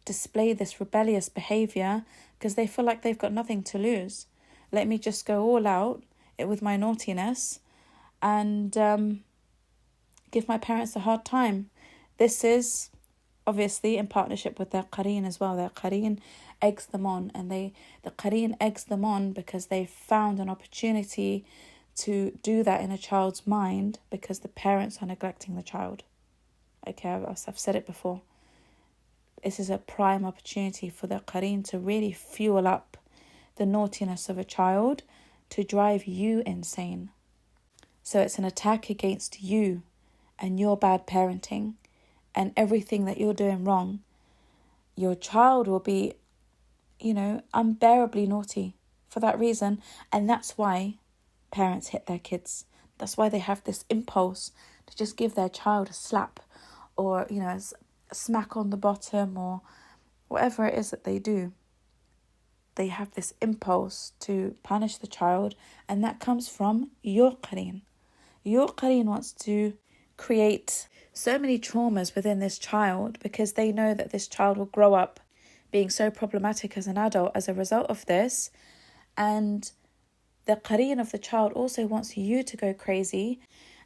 display this rebellious behaviour because they feel like they've got nothing to lose. Let me just go all out with my naughtiness and give my parents a hard time. This is obviously in partnership with their qareen as well. Their qareen eggs them on, and the qareen eggs them on because they found an opportunity to do that in a child's mind because the parents are neglecting the child. Okay, I've said it before. This is a prime opportunity for the qareen to really fuel up the naughtiness of a child to drive you insane. So it's an attack against you and your bad parenting and everything that you're doing wrong. Your child will be, unbearably naughty for that reason. And that's why parents hit their kids. That's why they have this impulse to just give their child a slap or, a smack on the bottom or whatever it is that they do. They have this impulse to punish the child, and that comes from your qareen. Your qareen wants to create so many traumas within this child because they know that this child will grow up being so problematic as an adult as a result of this. And the qareen of the child also wants you to go crazy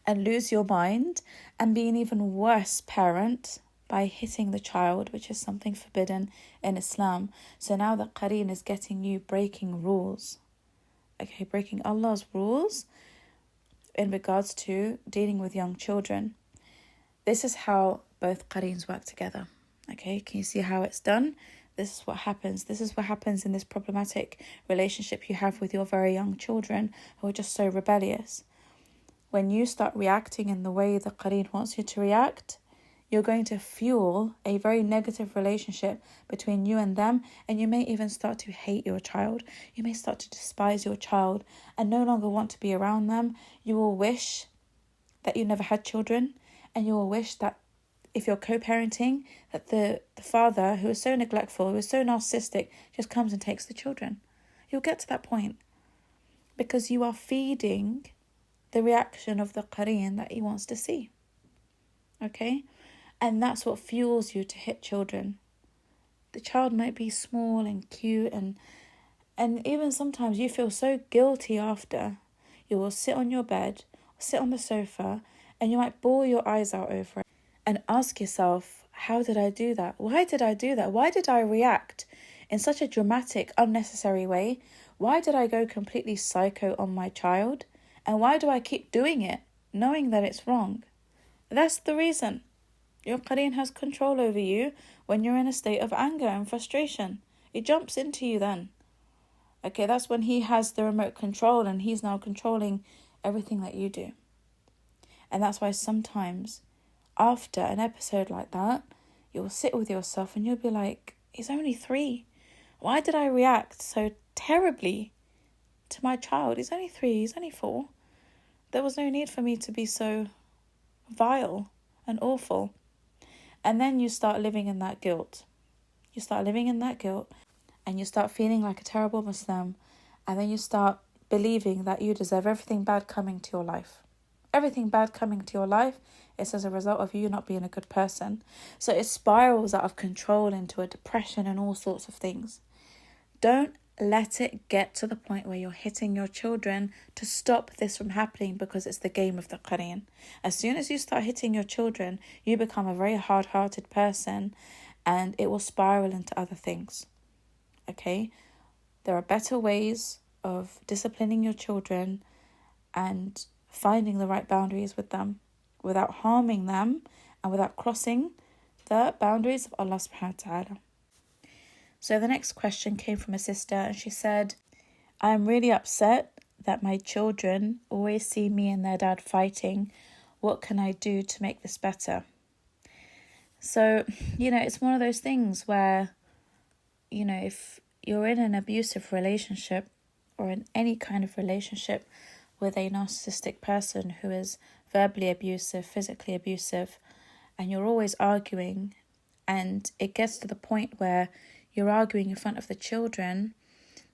and lose your mind and be an even worse parent by hitting the child, which is something forbidden in Islam. So now the qareen is getting you breaking rules. Okay, breaking Allah's rules in regards to dealing with young children. This is how both qareens work together. Okay, can you see how it's done? This is what happens. This is what happens in this problematic relationship you have with your very young children who are just so rebellious. When you start reacting in the way the qareen wants you to react, you're going to fuel a very negative relationship between you and them, and you may even start to hate your child. You may start to despise your child and no longer want to be around them. You will wish that you never had children, and you will wish that if you're co-parenting, that the father who is so neglectful, who is so narcissistic, just comes and takes the children. You'll get to that point because you are feeding the reaction of the qareen that he wants to see. Okay? And that's what fuels you to hit children. The child might be small and cute and even sometimes you feel so guilty after. You will sit on your bed, sit on the sofa, and you might bawl your eyes out over it and ask yourself, how did I do that? Why did I do that? Why did I react in such a dramatic, unnecessary way? Why did I go completely psycho on my child? And why do I keep doing it, knowing that it's wrong? That's the reason. Your qareen has control over you when you're in a state of anger and frustration. It jumps into you then. Okay, that's when he has the remote control and he's now controlling everything that you do. And that's why sometimes after an episode like that, you'll sit with yourself and you'll be like, he's only 3. Why did I react so terribly to my child? He's only 3, he's only 4. There was no need for me to be so vile and awful. And then you start living in that guilt. You start living in that guilt and you start feeling like a terrible Muslim. And then you start believing that you deserve everything bad coming to your life. Everything bad coming to your life is as a result of you not being a good person. So it spirals out of control into a depression and all sorts of things. Don't let it get to the point where you're hitting your children to stop this from happening because it's the game of the qareen. As soon as you start hitting your children, you become a very hard-hearted person and it will spiral into other things. Okay? There are better ways of disciplining your children and finding the right boundaries with them without harming them and without crossing the boundaries of Allah subhanahu wa ta'ala. So the next question came from a sister and she said, I am really upset that my children always see me and their dad fighting. What can I do to make this better? So, it's one of those things where, if you're in an abusive relationship or in any kind of relationship with a narcissistic person who is verbally abusive, physically abusive, and you're always arguing and it gets to the point where you're arguing in front of the children,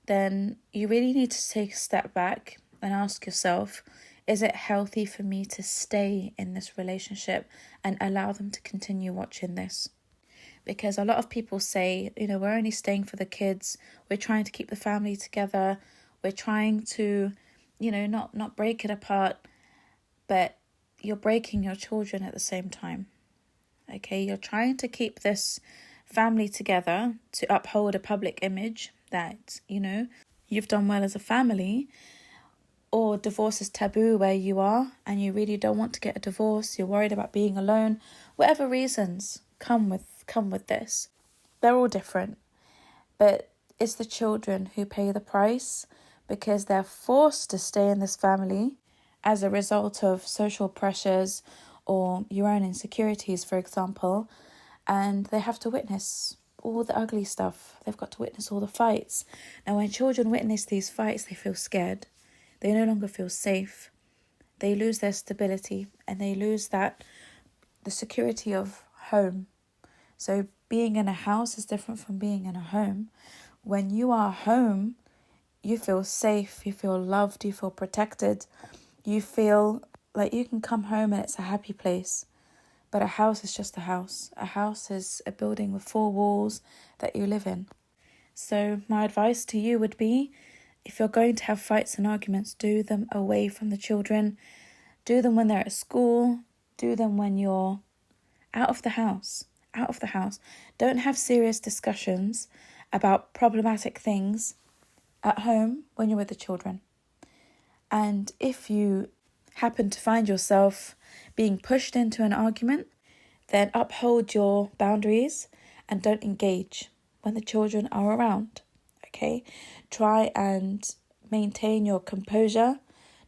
then you really need to take a step back and ask yourself, is it healthy for me to stay in this relationship and allow them to continue watching this? Because a lot of people say, we're only staying for the kids, we're trying to keep the family together, we're trying to, not break it apart, but you're breaking your children at the same time. Okay, you're trying to keep this family together to uphold a public image that, you've done well as a family, or divorce is taboo where you are and you really don't want to get a divorce, you're worried about being alone, whatever reasons come with this. They're all different, but it's the children who pay the price because they're forced to stay in this family as a result of social pressures or your own insecurities, for example, and they have to witness all the ugly stuff. They've got to witness all the fights. Now, when children witness these fights, they feel scared. They no longer feel safe. They lose their stability and they lose the security of home. So being in a house is different from being in a home. When you are home, you feel safe, you feel loved, you feel protected. You feel like you can come home and it's a happy place. But a house is just a house. A house is a building with 4 walls that you live in. So my advice to you would be, if you're going to have fights and arguments, do them away from the children. Do them when they're at school. Do them when you're out of the house. Don't have serious discussions about problematic things at home when you're with the children. And if you happen to find yourself being pushed into an argument, then uphold your boundaries and don't engage when the children are around. Okay? Try and maintain your composure.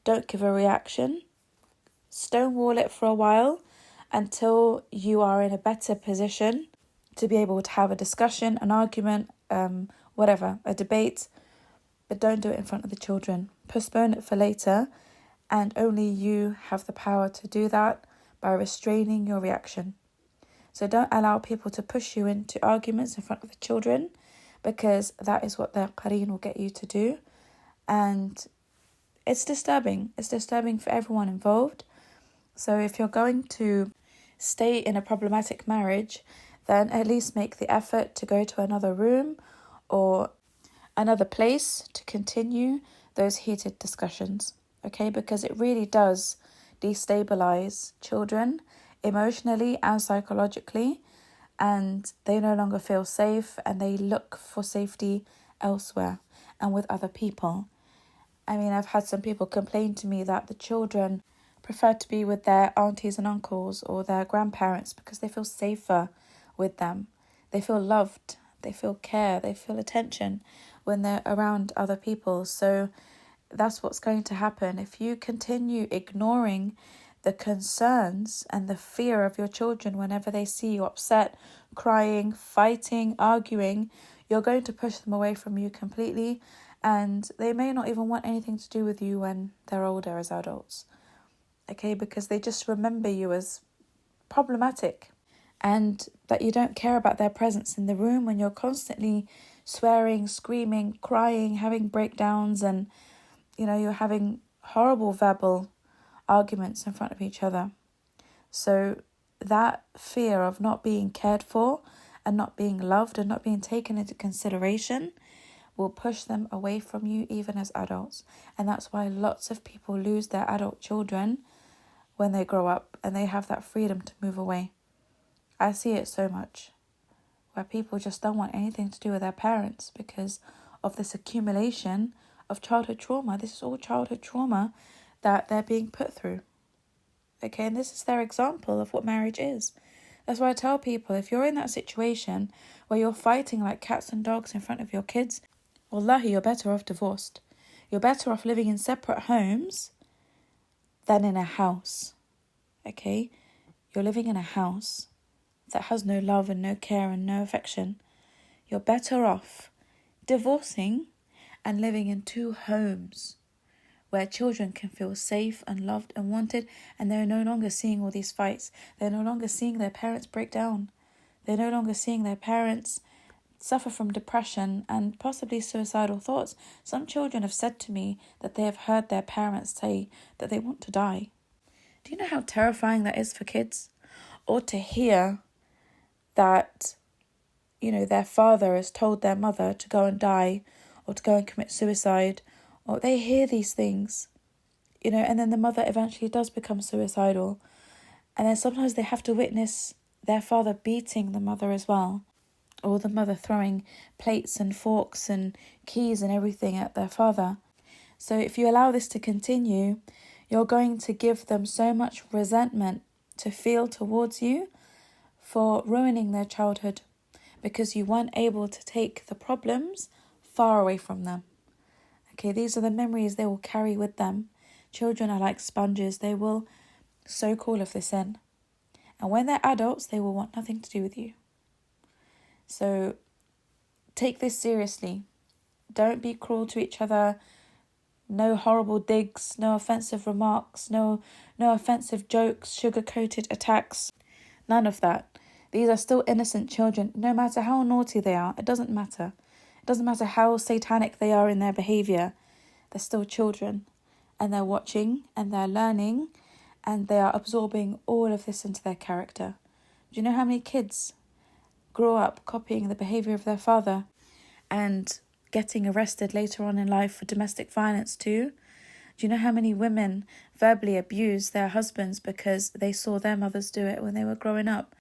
Don't give a reaction. Stonewall it for a while until you are in a better position to be able to have a discussion, an argument, a debate. But don't do it in front of the children. Postpone it for later, and only you have the power to do that by restraining your reaction. So don't allow people to push you into arguments in front of the children, because that is what their qareen will get you to do. And it's disturbing. It's disturbing for everyone involved. So if you're going to stay in a problematic marriage, then at least make the effort to go to another room or another place to continue those heated discussions. Okay, because it really does destabilize children emotionally and psychologically, and they no longer feel safe and they look for safety elsewhere and with other people. I mean, I've had some people complain to me that the children prefer to be with their aunties and uncles or their grandparents because they feel safer with them. They feel loved, they feel care, they feel attention when they're around other people. So that's what's going to happen. If you continue ignoring the concerns and the fear of your children whenever they see you upset, crying, fighting, arguing, you're going to push them away from you completely, and they may not even want anything to do with you when they're older as adults. Okay, because they just remember you as problematic, and that you don't care about their presence in the room when you're constantly swearing, screaming, crying, having breakdowns, and you're having horrible verbal arguments in front of each other. So that fear of not being cared for and not being loved and not being taken into consideration will push them away from you even as adults. And that's why lots of people lose their adult children when they grow up and they have that freedom to move away. I see it so much, where people just don't want anything to do with their parents because of this accumulation of childhood trauma. This is all childhood trauma that they're being put through. Okay, and this is their example of what marriage is. That's why I tell people, if you're in that situation where you're fighting like cats and dogs in front of your kids, wallahi, you're better off divorced. You're better off living in separate homes than in a house. Okay? You're living in a house that has no love and no care and no affection. You're better off divorcing and living in 2 homes where children can feel safe and loved and wanted, and they're no longer seeing all these fights. They're no longer seeing their parents break down. They're no longer seeing their parents suffer from depression and possibly suicidal thoughts. Some children have said to me that they have heard their parents say that they want to die. Do you know how terrifying that is for kids? Or to hear that, their father has told their mother to go and die or to go and commit suicide, or they hear these things, and then the mother eventually does become suicidal. And then sometimes they have to witness their father beating the mother as well, or the mother throwing plates and forks and keys and everything at their father. So if you allow this to continue, you're going to give them so much resentment to feel towards you for ruining their childhood, because you weren't able to take the problems far away from them. Okay, these are the memories they will carry with them. Children are like sponges. They will soak all of this in. And when they're adults, they will want nothing to do with you. So take this seriously. Don't be cruel to each other. No horrible digs, no offensive remarks, no offensive jokes, sugar-coated attacks. None of that. These are still innocent children, no matter how naughty they are. It doesn't matter. It doesn't matter how satanic they are in their behaviour. They're still children. And they're watching and they're learning and they are absorbing all of this into their character. Do you know how many kids grow up copying the behaviour of their father and getting arrested later on in life for domestic violence too? Do you know how many women verbally abuse their husbands because they saw their mothers do it when they were growing up?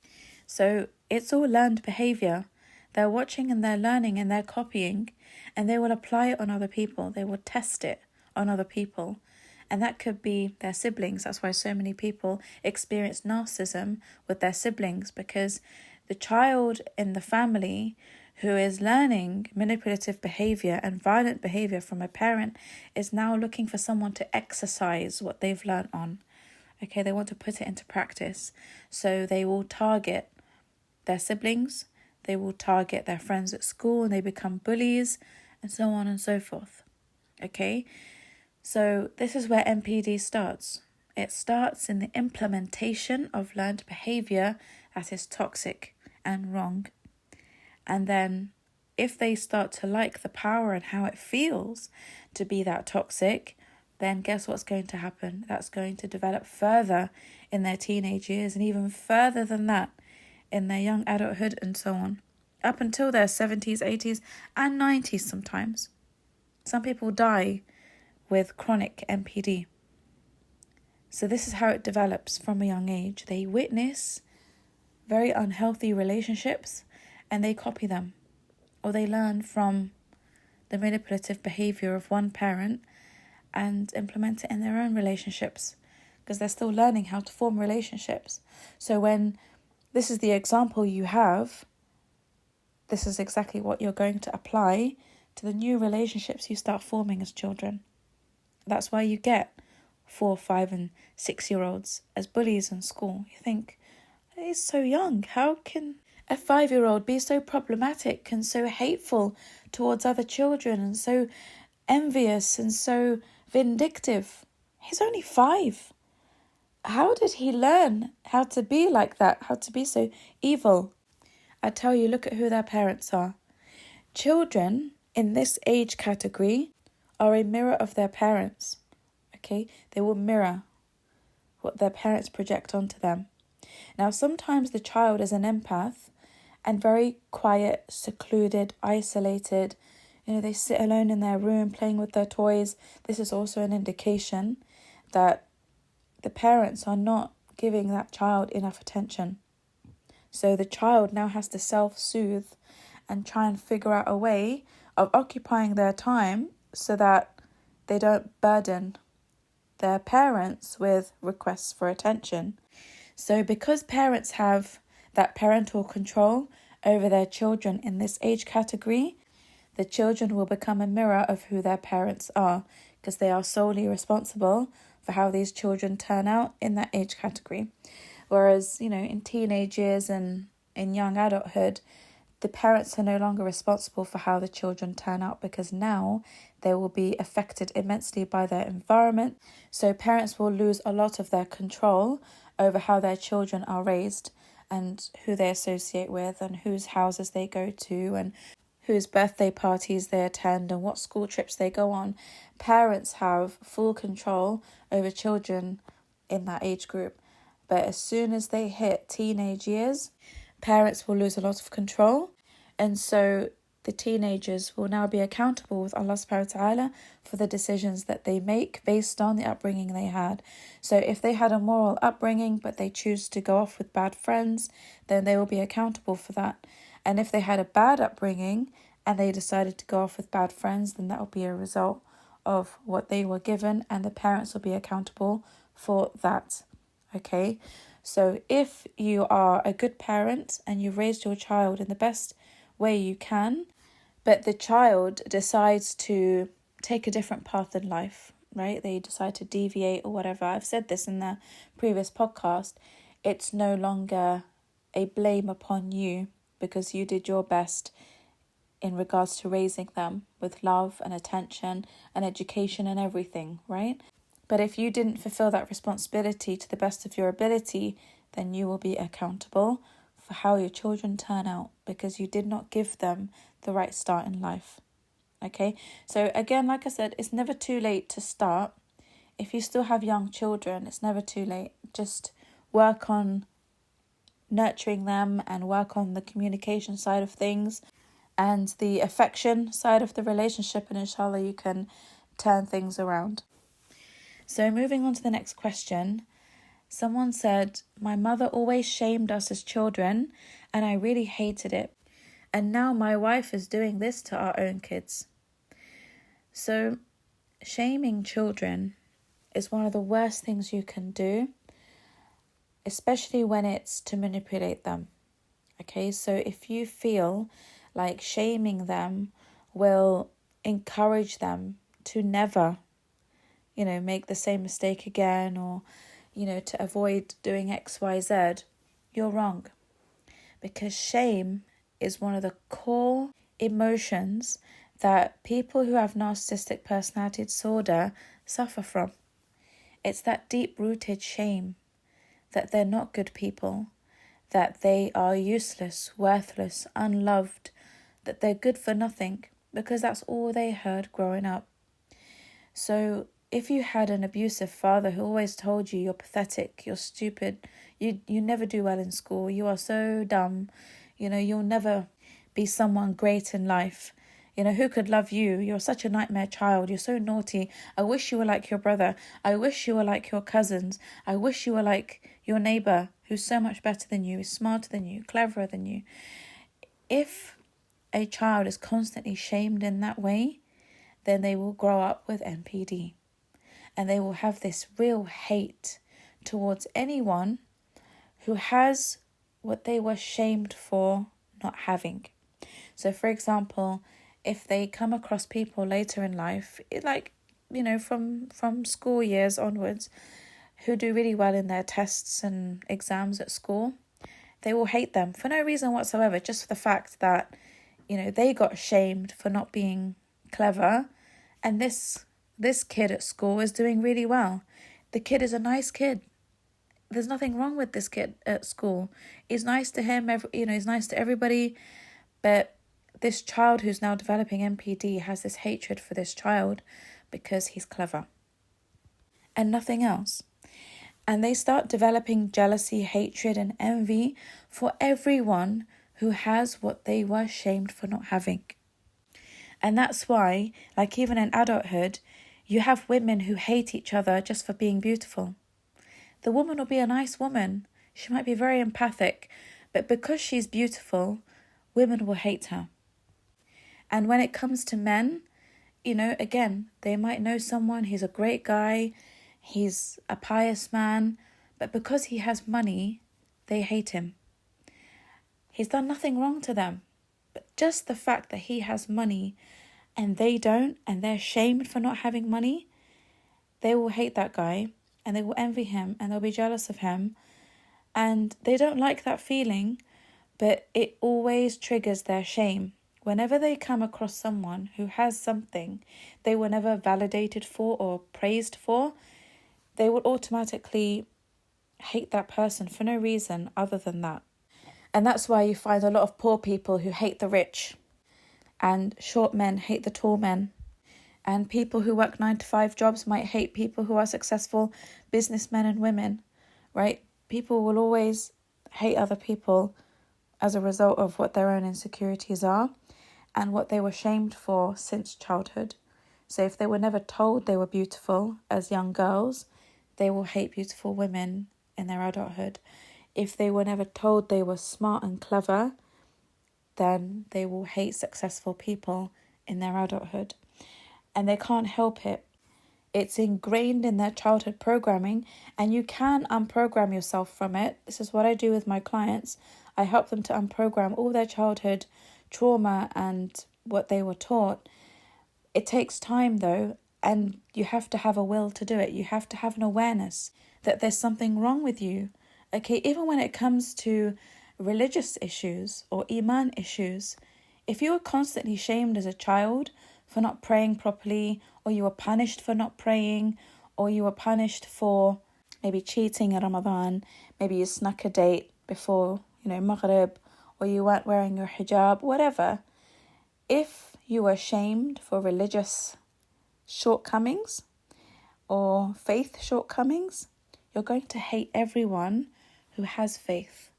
So it's all learned behaviour. They're watching and they're learning and they're copying, and they will apply it on other people. They will test it on other people. And that could be their siblings. That's why so many people experience narcissism with their siblings, because the child in the family who is learning manipulative behaviour and violent behaviour from a parent is now looking for someone to exercise what they've learned on. Okay, they want to put it into practice. So they will target their siblings, they will target their friends at school, and they become bullies, and so on and so forth. Okay, so this is where NPD starts. It starts in the implementation of learned behaviour that is toxic and wrong. And then if they start to like the power and how it feels to be that toxic, then guess what's going to happen? That's going to develop further in their teenage years, and even further than that in their young adulthood and so on, up until their 70s, 80s and 90s sometimes. Some people die with chronic NPD. So this is how it develops from a young age. They witness very unhealthy relationships and they copy them, or they learn from the manipulative behaviour of one parent and implement it in their own relationships, because they're still learning how to form relationships. So when this is the example you have, this is exactly what you're going to apply to the new relationships you start forming as children. That's why you get 4, 5 and 6-year-olds as bullies in school. You think, he's so young. How can a 5-year-old be so problematic and so hateful towards other children and so envious and so vindictive? He's only 5. How did he learn how to be like that? How to be so evil? I tell you, look at who their parents are. Children in this age category are a mirror of their parents. Okay? They will mirror what their parents project onto them. Now, sometimes the child is an empath and very quiet, secluded, isolated. They sit alone in their room playing with their toys. This is also an indication that the parents are not giving that child enough attention. So the child now has to self-soothe and try and figure out a way of occupying their time so that they don't burden their parents with requests for attention. So because parents have that parental control over their children in this age category, the children will become a mirror of who their parents are, because they are solely responsible for how these children turn out in that age category. Whereas, in teenage years and in young adulthood, the parents are no longer responsible for how the children turn out, because now they will be affected immensely by their environment. So parents will lose a lot of their control over how their children are raised, and who they associate with and whose houses they go to and whose birthday parties they attend and what school trips they go on. Parents have full control over children in that age group. But as soon as they hit teenage years, parents will lose a lot of control. And so the teenagers will now be accountable with Allah subhanahu wa ta'ala for the decisions that they make based on the upbringing they had. So if they had a moral upbringing but they choose to go off with bad friends, then they will be accountable for that. And if they had a bad upbringing and they decided to go off with bad friends, then that will be a result of what they were given, and the parents will be accountable for that. Okay? So if you are a good parent and you've raised your child in the best way you can, but the child decides to take a different path in life, right? They decide to deviate or whatever. I've said this in the previous podcast. It's no longer a blame upon you because you did your best in regards to raising them with love and attention and education and everything, right? But if you didn't fulfill that responsibility to the best of your ability, then you will be accountable for how your children turn out because you did not give them the right start in life. Okay, so again, like I said, it's never too late to start. If you still have young children, it's never too late. Just work on nurturing them and work on the communication side of things and the affection side of the relationship, and inshallah you can turn things around. So moving on to the next question. Someone said, my mother always shamed us as children and I really hated it. And now my wife is doing this to our own kids. So shaming children is one of the worst things you can do, especially when it's to manipulate them. Okay, so if you feel like shaming them will encourage them to never, make the same mistake again or, to avoid doing X, Y, Z, you're wrong. Because shame is one of the core emotions that people who have narcissistic personality disorder suffer from. It's that deep-rooted shame that they're not good people, that they are useless, worthless, unloved, that they're good for nothing, because that's all they heard growing up. So if you had an abusive father who always told you you're pathetic, you're stupid, you never do well in school, you are so dumb, you'll never be someone great in life, who could love you? You're such a nightmare child, you're so naughty, I wish you were like your brother, I wish you were like your cousins, I wish you were like your neighbour who's so much better than you, is smarter than you, cleverer than you. If a child is constantly shamed in that way, then they will grow up with NPD. And they will have this real hate towards anyone who has what they were shamed for not having. So, for example, if they come across people later in life, from school years onwards, who do really well in their tests and exams at school, they will hate them for no reason whatsoever, just for the fact that, they got shamed for not being clever, and this kid at school is doing really well. The kid is a nice kid. There's nothing wrong with this kid at school. He's nice to him, he's nice to everybody. But this child who's now developing NPD has this hatred for this child because he's clever. And nothing else. And they start developing jealousy, hatred, and envy for everyone who has what they were shamed for not having. And that's why, even in adulthood, you have women who hate each other just for being beautiful. The woman will be a nice woman. She might be very empathic, but because she's beautiful, women will hate her. And when it comes to men, again, they might know someone, he's a great guy, he's a pious man, but because he has money, they hate him. He's done nothing wrong to them, but just the fact that he has money and they don't, and they're shamed for not having money, they will hate that guy and they will envy him and they'll be jealous of him. And they don't like that feeling, but it always triggers their shame. Whenever they come across someone who has something they were never validated for or praised for, they will automatically hate that person for no reason other than that. And that's why you find a lot of poor people who hate the rich, and short men hate the tall men. And people who work 9-to-5 jobs might hate people who are successful businessmen and women, right? People will always hate other people as a result of what their own insecurities are and what they were shamed for since childhood. So if they were never told they were beautiful as young girls, they will hate beautiful women in their adulthood. If they were never told they were smart and clever, then they will hate successful people in their adulthood. And they can't help it. It's ingrained in their childhood programming, and you can unprogram yourself from it. This is what I do with my clients. I help them to unprogram all their childhood trauma and what they were taught. It takes time though, and you have to have a will to do it. You have to have an awareness that there's something wrong with you. Okay, even when it comes to religious issues or iman issues, if you were constantly shamed as a child for not praying properly, or you were punished for not praying, or you were punished for maybe cheating in Ramadan, maybe you snuck a date before, Maghrib, or you weren't wearing your hijab, whatever. If you were shamed for religious shortcomings or faith shortcomings, you're going to hate everyone who has faith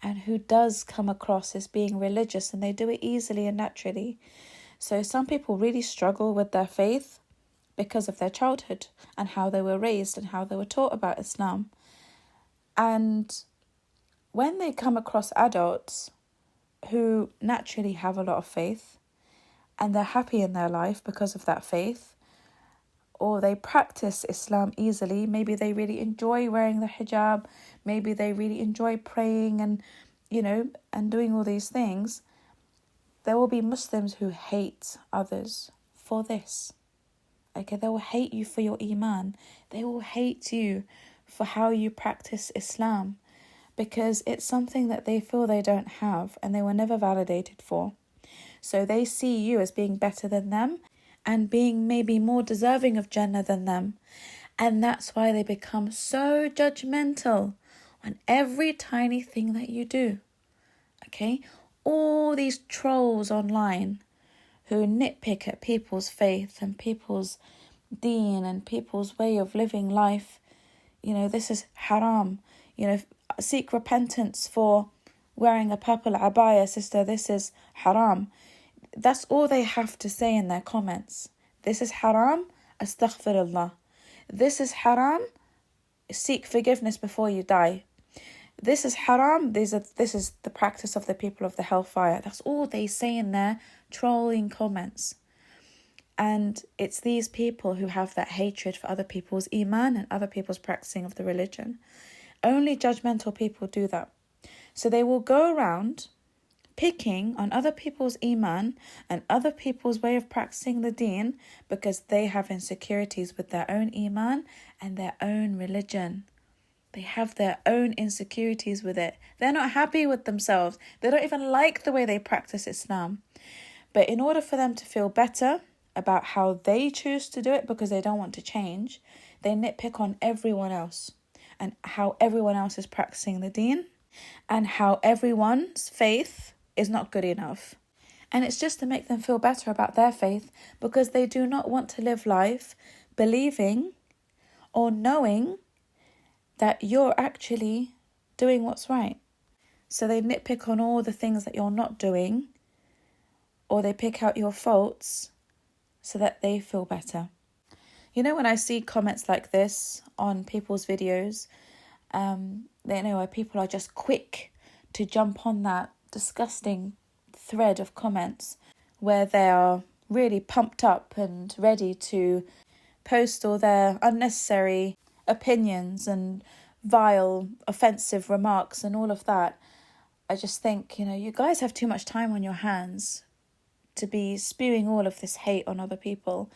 and who does come across as being religious, and they do it easily and naturally. So some people really struggle with their faith because of their childhood and how they were raised and how they were taught about Islam. And when they come across adults who naturally have a lot of faith and they're happy in their life because of that faith, or they practice Islam easily, maybe they really enjoy wearing the hijab, maybe they really enjoy praying and, and doing all these things, there will be Muslims who hate others for this. Okay, they will hate you for your iman. They will hate you for how you practice Islam, because it's something that they feel they don't have and they were never validated for. So they see you as being better than them and being maybe more deserving of Jannah than them. And that's why they become so judgmental on every tiny thing that you do. Okay? All these trolls online who nitpick at people's faith and people's deen and people's way of living life. This is haram. Seek repentance for wearing a purple abaya, sister. This is haram. That's all they have to say in their comments. This is haram, astaghfirullah. This is haram, seek forgiveness before you die. This is haram, this is the practice of the people of the hellfire. That's all they say in their trolling comments. And it's these people who have that hatred for other people's iman and other people's practicing of the religion. Only judgmental people do that. So they will go around picking on other people's iman and other people's way of practicing the deen because they have insecurities with their own iman and their own religion. They have their own insecurities with it. They're not happy with themselves. They don't even like the way they practice Islam. But in order for them to feel better about how they choose to do it because they don't want to change, they nitpick on everyone else and how everyone else is practicing the deen and how everyone's faith is not good enough. And it's just to make them feel better about their faith because they do not want to live life believing or knowing that you're actually doing what's right. So they nitpick on all the things that you're not doing, or they pick out your faults so that they feel better. When I see comments like this on people's videos, where people are just quick to jump on that disgusting thread of comments where they are really pumped up and ready to post all their unnecessary opinions and vile, offensive remarks and all of that. I just think, you guys have too much time on your hands to be spewing all of this hate on other people.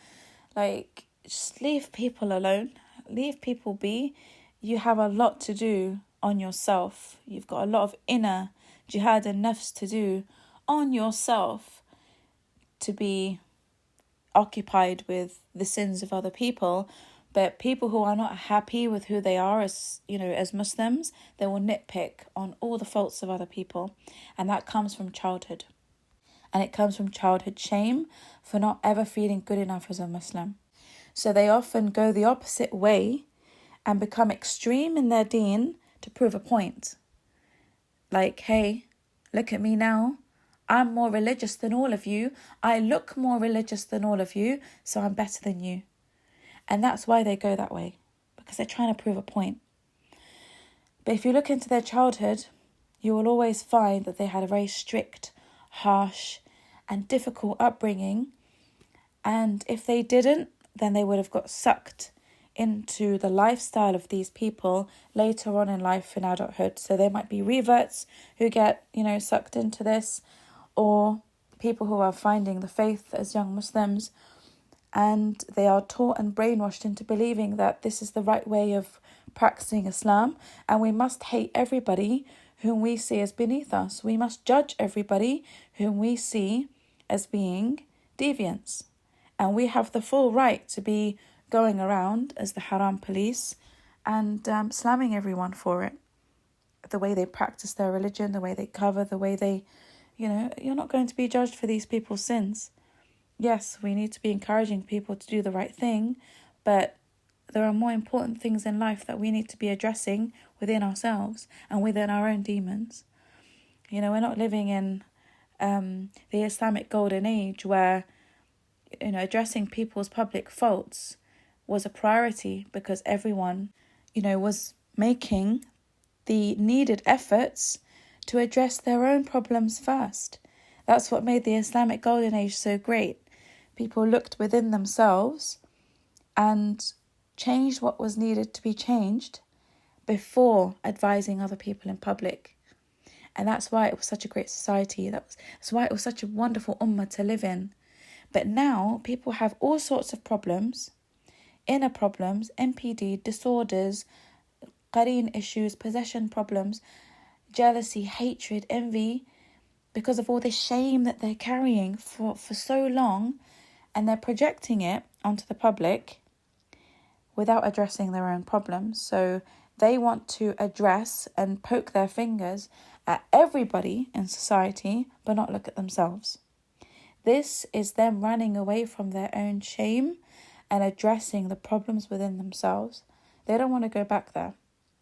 Just leave people alone. Leave people be. You have a lot to do on yourself. You've got a lot of inner jihad and nafs to do on yourself to be occupied with the sins of other people But people who are not happy with who they are as Muslims, they will nitpick on all the faults of other people. And that comes from childhood. And it comes from childhood shame for not ever feeling good enough as a Muslim. So they often go the opposite way and become extreme in their deen to prove a point. Like, hey, look at me now. I'm more religious than all of you. I look more religious than all of you, so I'm better than you. And that's why they go that way, because they're trying to prove a point. But if you look into their childhood, you will always find that they had a very strict, harsh, and difficult upbringing. And if they didn't, then they would have got sucked into the lifestyle of these people later on in life in adulthood. So there might be reverts who get, sucked into this, or people who are finding the faith as young Muslims, and they are taught and brainwashed into believing that this is the right way of practicing Islam, and we must hate everybody whom we see as beneath us. We must judge everybody whom we see as being deviants. And we have the full right to be going around as the haram police and slamming everyone for it. The way they practice their religion, the way they cover, the way they, you're not going to be judged for these people's sins. Yes, we need to be encouraging people to do the right thing, but there are more important things in life that we need to be addressing within ourselves and within our own demons. We're not living in the Islamic golden age where, addressing people's public faults was a priority because everyone, was making the needed efforts to address their own problems first. That's what made the Islamic golden age so great. People looked within themselves and changed what was needed to be changed before advising other people in public. And that's why it was such a great society. That's why it was such a wonderful ummah to live in. But now people have all sorts of problems, inner problems, NPD, disorders, qareen issues, possession problems, jealousy, hatred, envy, because of all this shame that they're carrying for so long, and they're projecting it onto the public without addressing their own problems. So they want to address and poke their fingers at everybody in society, but not look at themselves. This is them running away from their own shame and addressing the problems within themselves. They don't want to go back there.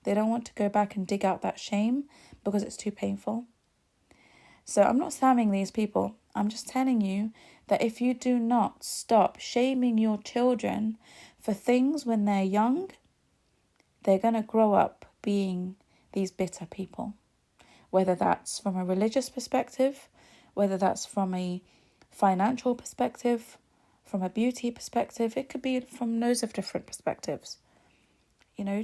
They don't want to go back and dig out that shame because it's too painful. So I'm not slamming these people. I'm just telling you that if you do not stop shaming your children for things when they're young, they're going to grow up being these bitter people. Whether that's from a religious perspective, whether that's from a financial perspective, from a beauty perspective, it could be from loads of different perspectives.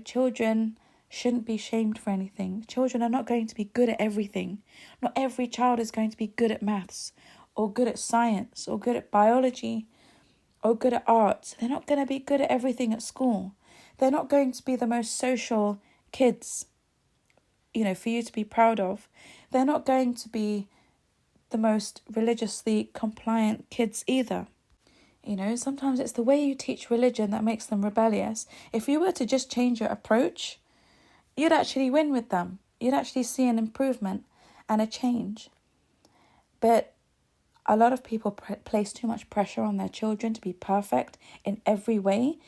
Children shouldn't be shamed for anything. Children are not going to be good at everything. Not every child is going to be good at maths or good at science or good at biology or good at art. They're not going to be good at everything at school. They're not going to be the most social kids, for you to be proud of. They're not going to be the most religiously compliant kids either. Sometimes it's the way you teach religion that makes them rebellious. If you were to just change your approach, you'd actually win with them. You'd actually see an improvement and a change. But a lot of people place too much pressure on their children to be perfect in every way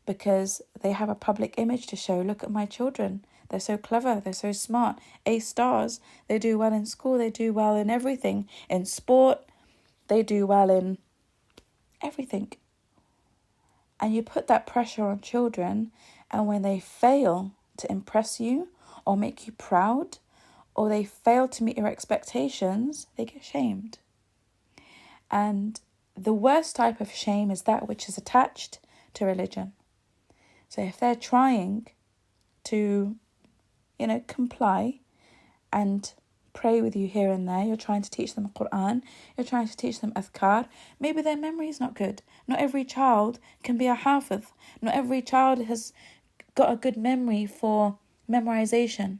because they have a public image to show. Look at my children. They're so clever. They're so smart. A stars. They do well in school. They do well in everything. In sport, they do well in everything. And you put that pressure on children, and when they fail to impress you or make you proud, or they fail to meet your expectations, they get shamed. And the worst type of shame is that which is attached to religion. So if they're trying to, comply and pray with you here and there, you're trying to teach them the Quran, you're trying to teach them adhkar, maybe their memory is not good. Not every child can be a hafiz. Not every child has got a good memory for memorization.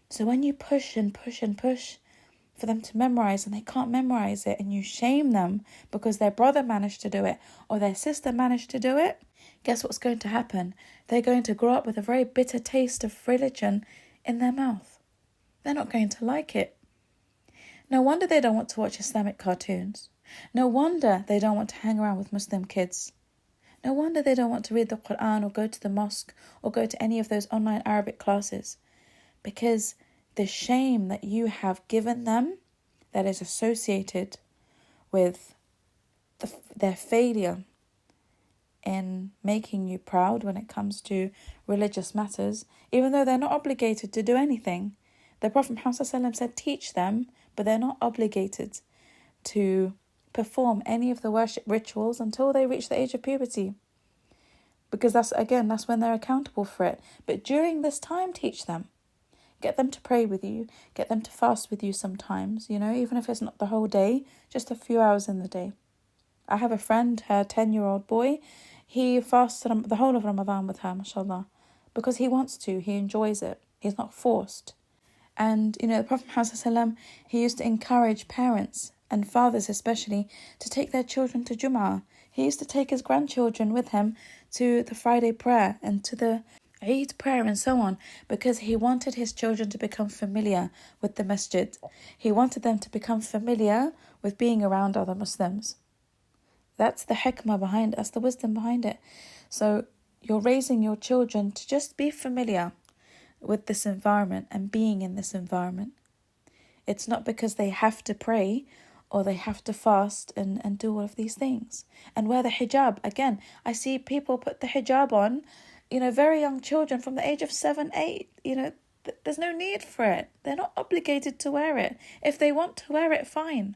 So when you push and push and push for them to memorize and they can't memorize it, and you shame them because their brother managed to do it or their sister managed to do it, guess what's going to happen? They're going to grow up with a very bitter taste of religion in their mouth. They're not going to like it. No wonder they don't want to watch Islamic cartoons. No wonder they don't want to hang around with Muslim kids. No wonder they don't want to read the Quran or go to the mosque or go to any of those online Arabic classes. Because the shame that you have given them that is associated with their failure in making you proud when it comes to religious matters, even though they're not obligated to do anything. The Prophet Muhammad said, teach them, but they're not obligated to perform any of the worship rituals until they reach the age of puberty. Because that's when they're accountable for it. But during this time, teach them. Get them to pray with you. Get them to fast with you sometimes, even if it's not the whole day, just a few hours in the day. I have a friend, her 10-year-old boy, he fasted the whole of Ramadan with her, mashallah, because he wants to, he enjoys it, he's not forced. And, the Prophet Muhammad, he used to encourage parents and fathers especially to take their children to Jum'ah. He used to take his grandchildren with him to the Friday prayer and to the Eid prayer and so on, because he wanted his children to become familiar with the masjid. He wanted them to become familiar with being around other Muslims. That's the hikmah behind it, that's the wisdom behind it. So you're raising your children to just be familiar with this environment and being in this environment. It's not because they have to pray or they have to fast and do all of these things. And wear the hijab. Again, I see people put the hijab on, very young children from the age of 7, 8, there's no need for it. They're not obligated to wear it. If they want to wear it, fine.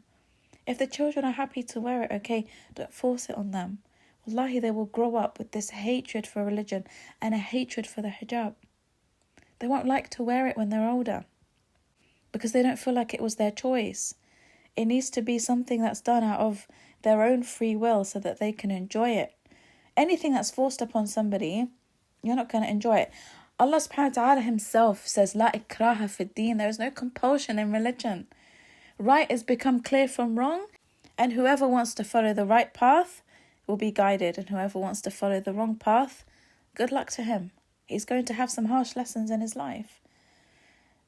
If the children are happy to wear it, okay, don't force it on them. Wallahi, they will grow up with this hatred for religion and a hatred for the hijab. They won't like to wear it when they're older because they don't feel like it was their choice. It needs to be something that's done out of their own free will so that they can enjoy it. Anything that's forced upon somebody, you're not going to enjoy it. Allah subhanahu wa ta'ala himself says, La ikraha fid deen. There is no compulsion in religion. Right has become clear from wrong, and whoever wants to follow the right path will be guided, and whoever wants to follow the wrong path, good luck to him. He's going to have some harsh lessons in his life.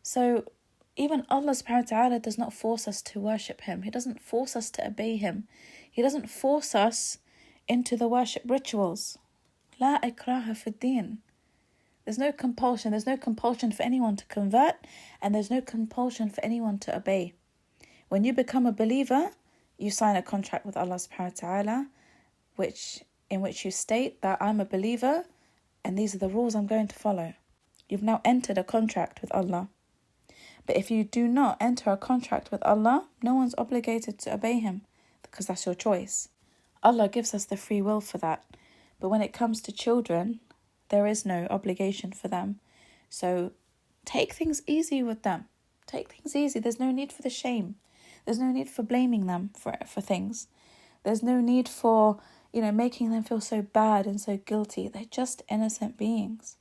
So even Allah subhanahu wa ta'ala does not force us to worship him. He doesn't force us to obey him. He doesn't force us into the worship rituals. La ikraha fid deen. There's no compulsion. There's no compulsion for anyone to convert, and there's no compulsion for anyone to obey. When you become a believer, you sign a contract with Allah subhanahu wa ta'ala, in which you state that I'm a believer and these are the rules I'm going to follow. You've now entered a contract with Allah. But if you do not enter a contract with Allah, no one's obligated to obey him because that's your choice. Allah gives us the free will for that. But when it comes to children, there is no obligation for them. So take things easy with them. Take things easy. There's no need for the shame. There's no need for blaming them for things. There's no need for, making them feel so bad and so guilty. They're just innocent beings.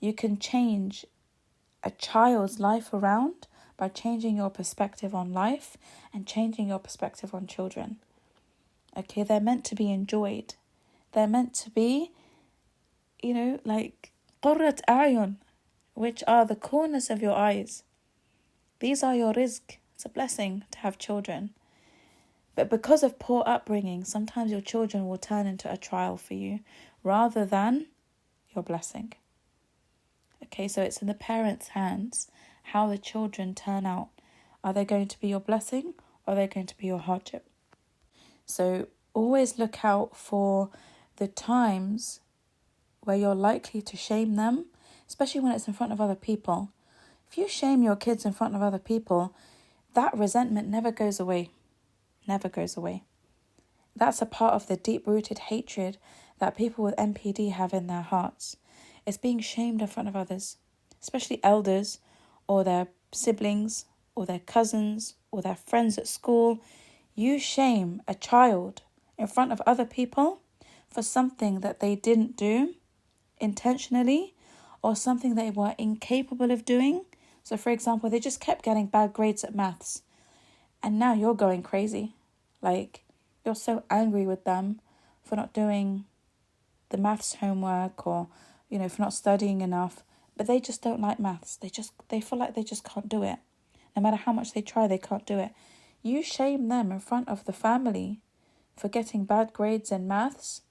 You can change a child's life around by changing your perspective on life and changing your perspective on children. Okay, they're meant to be enjoyed. They're meant to be, like qurrat a'yun, which are the corners of your eyes. These are your rizq. It's a blessing to have children. But because of poor upbringing, sometimes your children will turn into a trial for you rather than your blessing. Okay, so it's in the parents' hands how the children turn out. Are they going to be your blessing or are they going to be your hardship? So always look out for the times where you're likely to shame them, especially when it's in front of other people. If you shame your kids in front of other people, that resentment never goes away. Never goes away. That's a part of the deep-rooted hatred that people with NPD have in their hearts. It's being shamed in front of others, especially elders or their siblings or their cousins or their friends at school. You shame a child in front of other people for something that they didn't do intentionally or something they were incapable of doing. So, for example, they just kept getting bad grades at maths. And now you're going crazy. Like, you're so angry with them for not doing the maths homework, or, for not studying enough, but they just don't like maths. They feel like they just can't do it. No matter how much they try, they can't do it. You shame them in front of the family for getting bad grades in maths,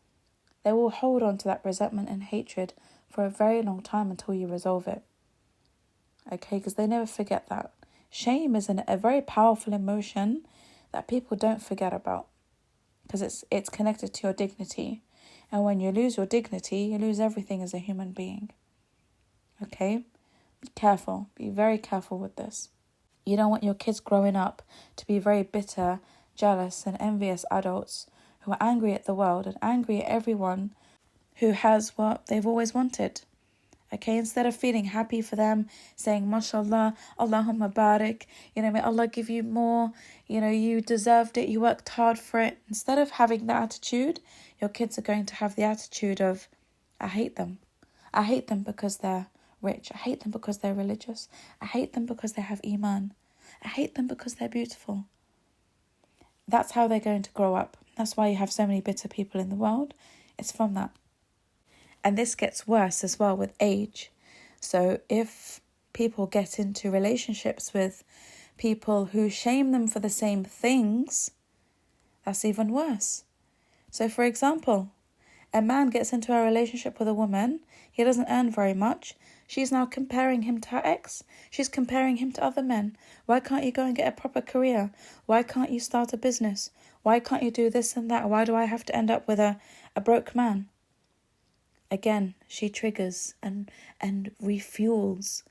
they will hold on to that resentment and hatred for a very long time until you resolve it. Okay, because they never forget that. Shame is a very powerful emotion that people don't forget about, because it's connected to your dignity. And when you lose your dignity, you lose everything as a human being. Okay? Be careful. Be very careful with this. You don't want your kids growing up to be very bitter, jealous, and envious adults who are angry at the world and angry at everyone who has what they've always wanted. Okay, instead of feeling happy for them, saying, mashallah, Allahumma barik, may Allah give you more, you deserved it, you worked hard for it. Instead of having that attitude, your kids are going to have the attitude of, I hate them. I hate them because they're rich. I hate them because they're religious. I hate them because they have iman. I hate them because they're beautiful. That's how they're going to grow up. That's why you have so many bitter people in the world. It's from that. And this gets worse as well with age. So if people get into relationships with people who shame them for the same things, that's even worse. So for example, a man gets into a relationship with a woman. He doesn't earn very much. She's now comparing him to her ex. She's comparing him to other men. Why can't you go and get a proper career? Why can't you start a business? Why can't you do this and that? Why do I have to end up with a broke man? Again, she triggers and refuels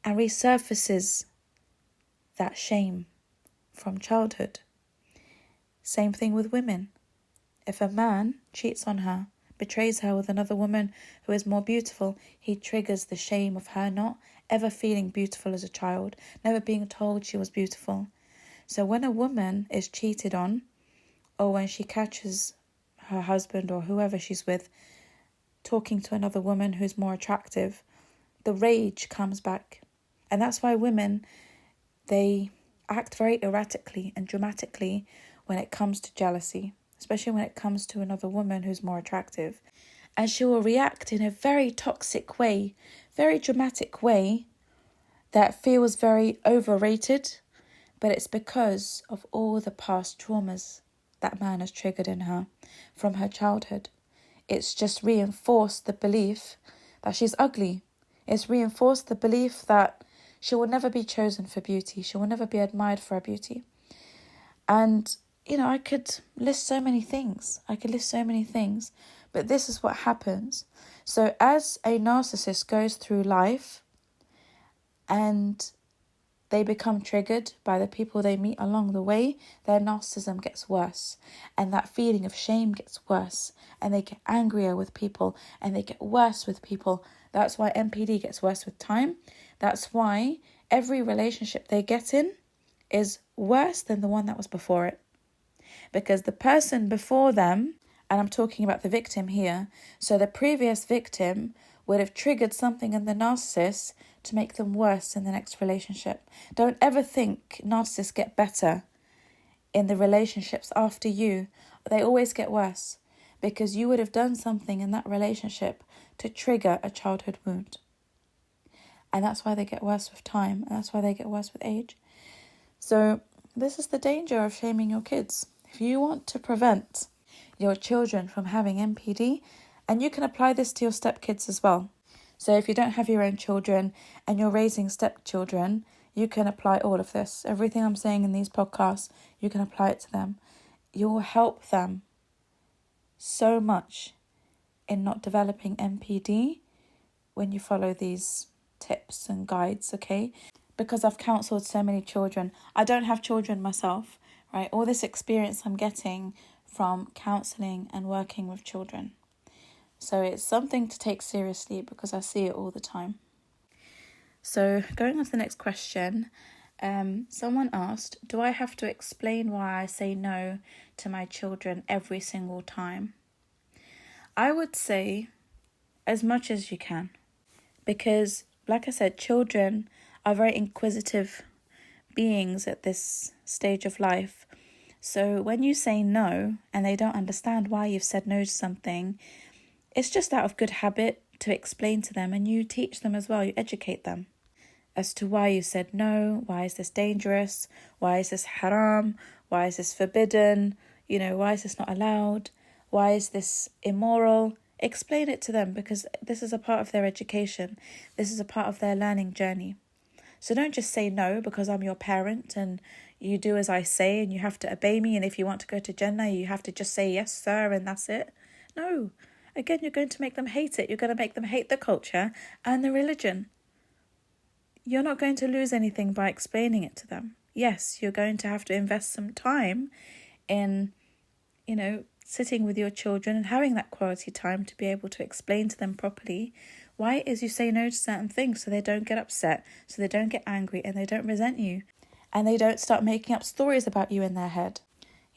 and resurfaces that shame from childhood. Same thing with women. If a man cheats on her, betrays her with another woman who is more beautiful, he triggers the shame of her not ever feeling beautiful as a child, never being told she was beautiful. So when a woman is cheated on, or when she catches her husband or whoever she's with talking to another woman who's more attractive, the rage comes back. And that's why women, they act very erratically and dramatically when it comes to jealousy, especially when it comes to another woman who's more attractive. And she will react in a very toxic way, very dramatic way that feels very overrated, but it's because of all the past traumas that man has triggered in her from her childhood. It's just reinforced the belief that she's ugly. It's reinforced the belief that she will never be chosen for beauty. She will never be admired for her beauty. And, I could list so many things. But this is what happens. So as a narcissist goes through life and they become triggered by the people they meet along the way, their narcissism gets worse. And that feeling of shame gets worse. And they get angrier with people. And they get worse with people. That's why NPD gets worse with time. That's why every relationship they get in is worse than the one that was before it. Because the person before them, and I'm talking about the victim here, so the previous victim would have triggered something in the narcissist to make them worse in the next relationship. Don't ever think narcissists get better in the relationships after you. They always get worse because you would have done something in that relationship to trigger a childhood wound. And that's why they get worse with time, and that's why they get worse with age. So this is the danger of shaming your kids. If you want to prevent your children from having NPD, and you can apply this to your stepkids as well. So if you don't have your own children and you're raising stepchildren, you can apply all of this. Everything I'm saying in these podcasts, you can apply it to them. You will help them so much in not developing NPD when you follow these tips and guides, okay? Because I've counselled so many children. I don't have children myself, right? All this experience I'm getting from counselling and working with children. So it's something to take seriously because I see it all the time. So going on to the next question, someone asked, do I have to explain why I say no to my children every single time? I would say as much as you can. Because, like I said, children are very inquisitive beings at this stage of life. So when you say no and they don't understand why you've said no to something, It's just out of good habit to explain to them, and you teach them as well, you educate them as to why you said no, why is this dangerous, why is this haram, why is this forbidden, why is this not allowed, why is this immoral. Explain it to them, because this is a part of their education. This is a part of their learning journey. So don't just say no because I'm your parent and you do as I say and you have to obey me, and if you want to go to Jannah, you have to just say yes, sir, and that's it. No. Again, you're going to make them hate it. You're going to make them hate the culture and the religion. You're not going to lose anything by explaining it to them. Yes, you're going to have to invest some time in, sitting with your children and having that quality time to be able to explain to them properly why it is you say no to certain things, so they don't get upset, so they don't get angry, and they don't resent you, and they don't start making up stories about you in their head.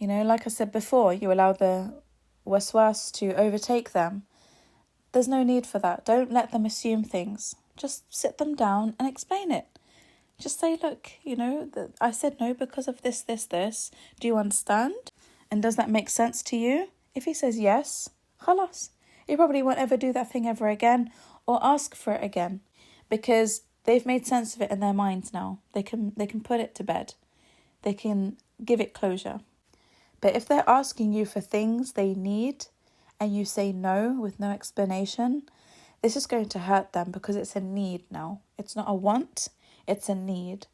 Like I said before, you allow the waswas to overtake them. There's no need for that. Don't let them assume things. Just sit them down and explain it. Just say, look, I said no because of this, this, this. Do you understand? And does that make sense to you? If he says yes, khalas. He probably won't ever do that thing ever again or ask for it again, because they've made sense of it in their minds now. They can put it to bed. They can give it closure. But if they're asking you for things they need and you say no with no explanation, this is going to hurt them, because it's a need now. It's not a want, it's a need.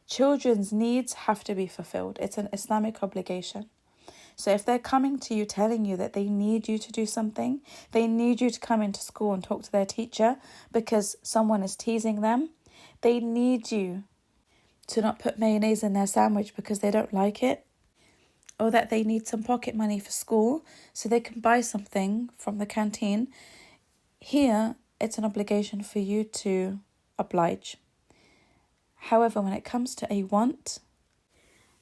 Children's needs have to be fulfilled. It's an Islamic obligation. So if they're coming to you telling you that they need you to do something, they need you to come into school and talk to their teacher because someone is teasing them, they need you to not put mayonnaise in their sandwich because they don't like it, or that they need some pocket money for school so they can buy something from the canteen, here it's an obligation for you to oblige. However, when it comes to a want,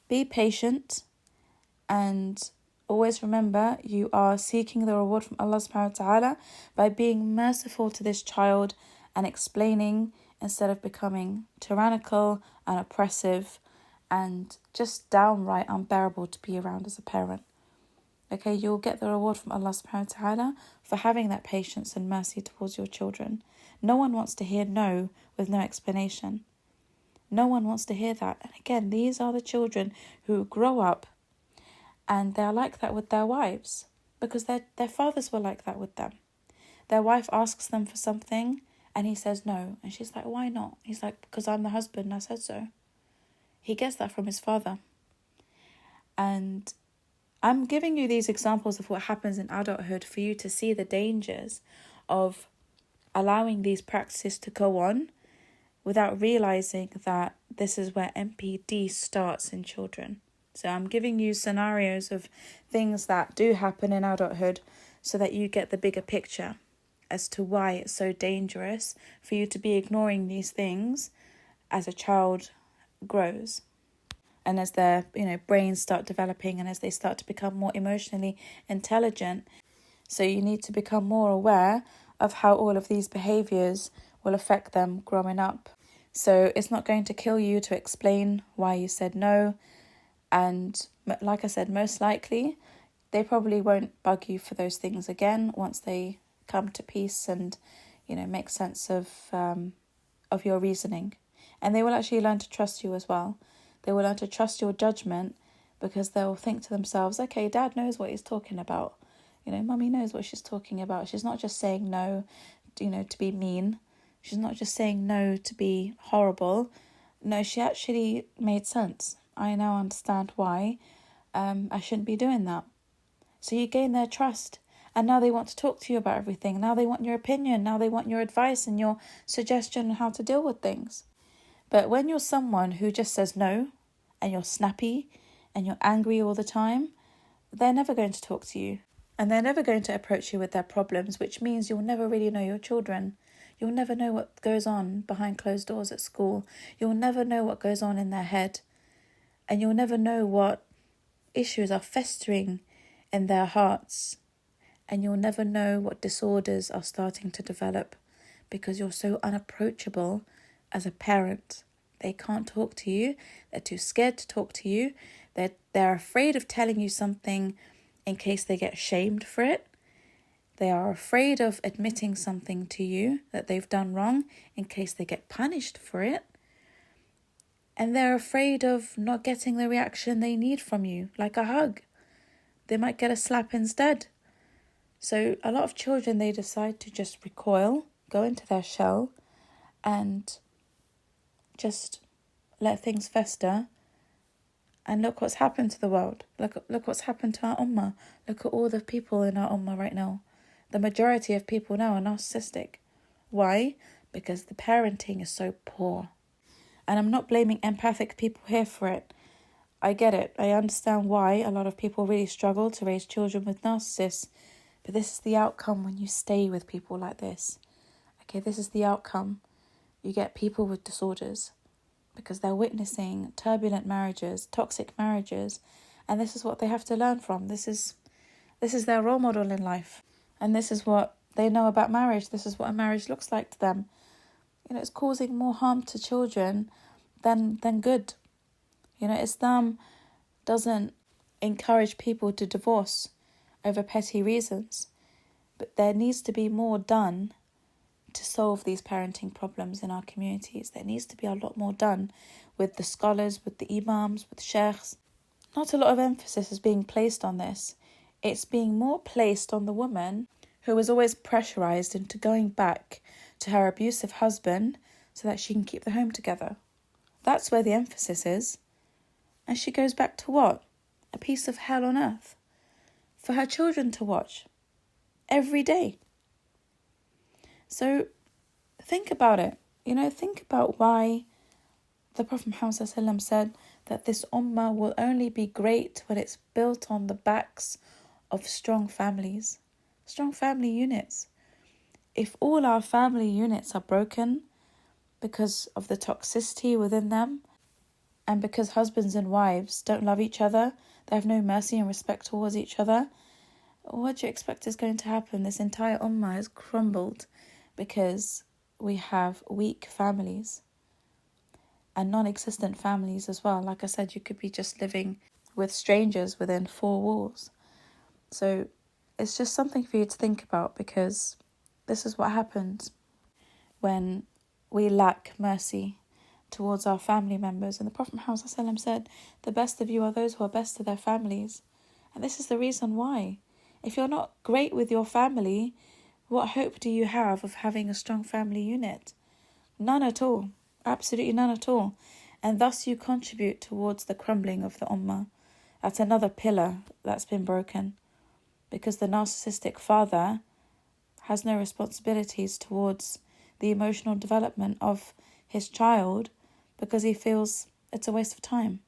be patient and always remember you are seeking the reward from Allah subhanahu wa ta'ala by being merciful to this child and explaining instead of becoming tyrannical and oppressive and just downright unbearable to be around as a parent. Okay, you'll get the reward from Allah subhanahu wa ta'ala for having that patience and mercy towards your children. No one wants to hear no with no explanation. No one wants to hear that. And again, these are the children who grow up and they're like that with their wives because their fathers were like that with them. Their wife asks them for something and he says no. And she's like, why not? He's like, because I'm the husband and I said so. He gets that from his father. And I'm giving you these examples of what happens in adulthood for you to see the dangers of allowing these practices to go on without realizing that this is where NPD starts in children. So I'm giving you scenarios of things that do happen in adulthood so that you get the bigger picture as to why it's so dangerous for you to be ignoring these things as a child grows. And as their brains start developing and as they start to become more emotionally intelligent. So you need to become more aware of how all of these behaviours will affect them growing up. So it's not going to kill you to explain why you said no. And like I said, most likely they probably won't bug you for those things again once they come to peace and, make sense of your reasoning. And they will actually learn to trust you as well. They will learn to trust your judgment because they'll think to themselves, okay, dad knows what he's talking about. Mummy knows what she's talking about. She's not just saying no, to be mean. She's not just saying no to be horrible. No, she actually made sense. I now understand why I shouldn't be doing that. So you gain their trust. And now they want to talk to you about everything. Now they want your opinion. Now they want your advice and your suggestion on how to deal with things. But when you're someone who just says no, and you're snappy, and you're angry all the time, they're never going to talk to you. And they're never going to approach you with their problems, which means you'll never really know your children. You'll never know what goes on behind closed doors at school. You'll never know what goes on in their head. And you'll never know what issues are festering in their hearts. And you'll never know what disorders are starting to develop because you're so unapproachable as a parent. They can't talk to you. They're too scared to talk to you. They're afraid of telling you something in case they get shamed for it. They are afraid of admitting something to you that they've done wrong in case they get punished for it. And they're afraid of not getting the reaction they need from you, like a hug. They might get a slap instead. So a lot of children, they decide to just recoil, go into their shell, and just let things fester. And look what's happened to the world. Look what's happened to our ummah. Look at all the people in our ummah right now. The majority of people now are narcissistic. Why? Because the parenting is so poor. And I'm not blaming empathic people here for it. I get it. I understand why a lot of people really struggle to raise children with narcissists. But this is the outcome when you stay with people like this. Okay, this is the outcome. You get people with disorders because they're witnessing turbulent marriages, toxic marriages, and this is what they have to learn from. This is their role model in life, and this is what they know about marriage. This is what a marriage looks like to them. It's causing more harm to children than good. Islam doesn't encourage people to divorce over petty reasons, but there needs to be more done to solve these parenting problems in our communities. There needs to be a lot more done with the scholars, with the imams, with sheikhs. Not a lot of emphasis is being placed on this. It's being more placed on the woman who is always pressurized into going back to her abusive husband so that she can keep the home together. That's where the emphasis is. And she goes back to what? A piece of hell on earth for her children to watch every day. So think about it. Think about why the Prophet Muhammad ﷺ said that this ummah will only be great when it's built on the backs of strong families, strong family units. If all our family units are broken because of the toxicity within them, and because husbands and wives don't love each other, they have no mercy and respect towards each other, what do you expect is going to happen? This entire ummah has crumbled because we have weak families and non-existent families as well. Like I said, you could be just living with strangers within four walls. So it's just something for you to think about, because this is what happens when we lack mercy towards our family members. And the Prophet Muhammad ﷺ said, the best of you are those who are best to their families. And this is the reason why. If you're not great with your family, what hope do you have of having a strong family unit? None at all. Absolutely none at all. And thus you contribute towards the crumbling of the ummah. That's another pillar that's been broken, because the narcissistic father has no responsibilities towards the emotional development of his child, because he feels it's a waste of time,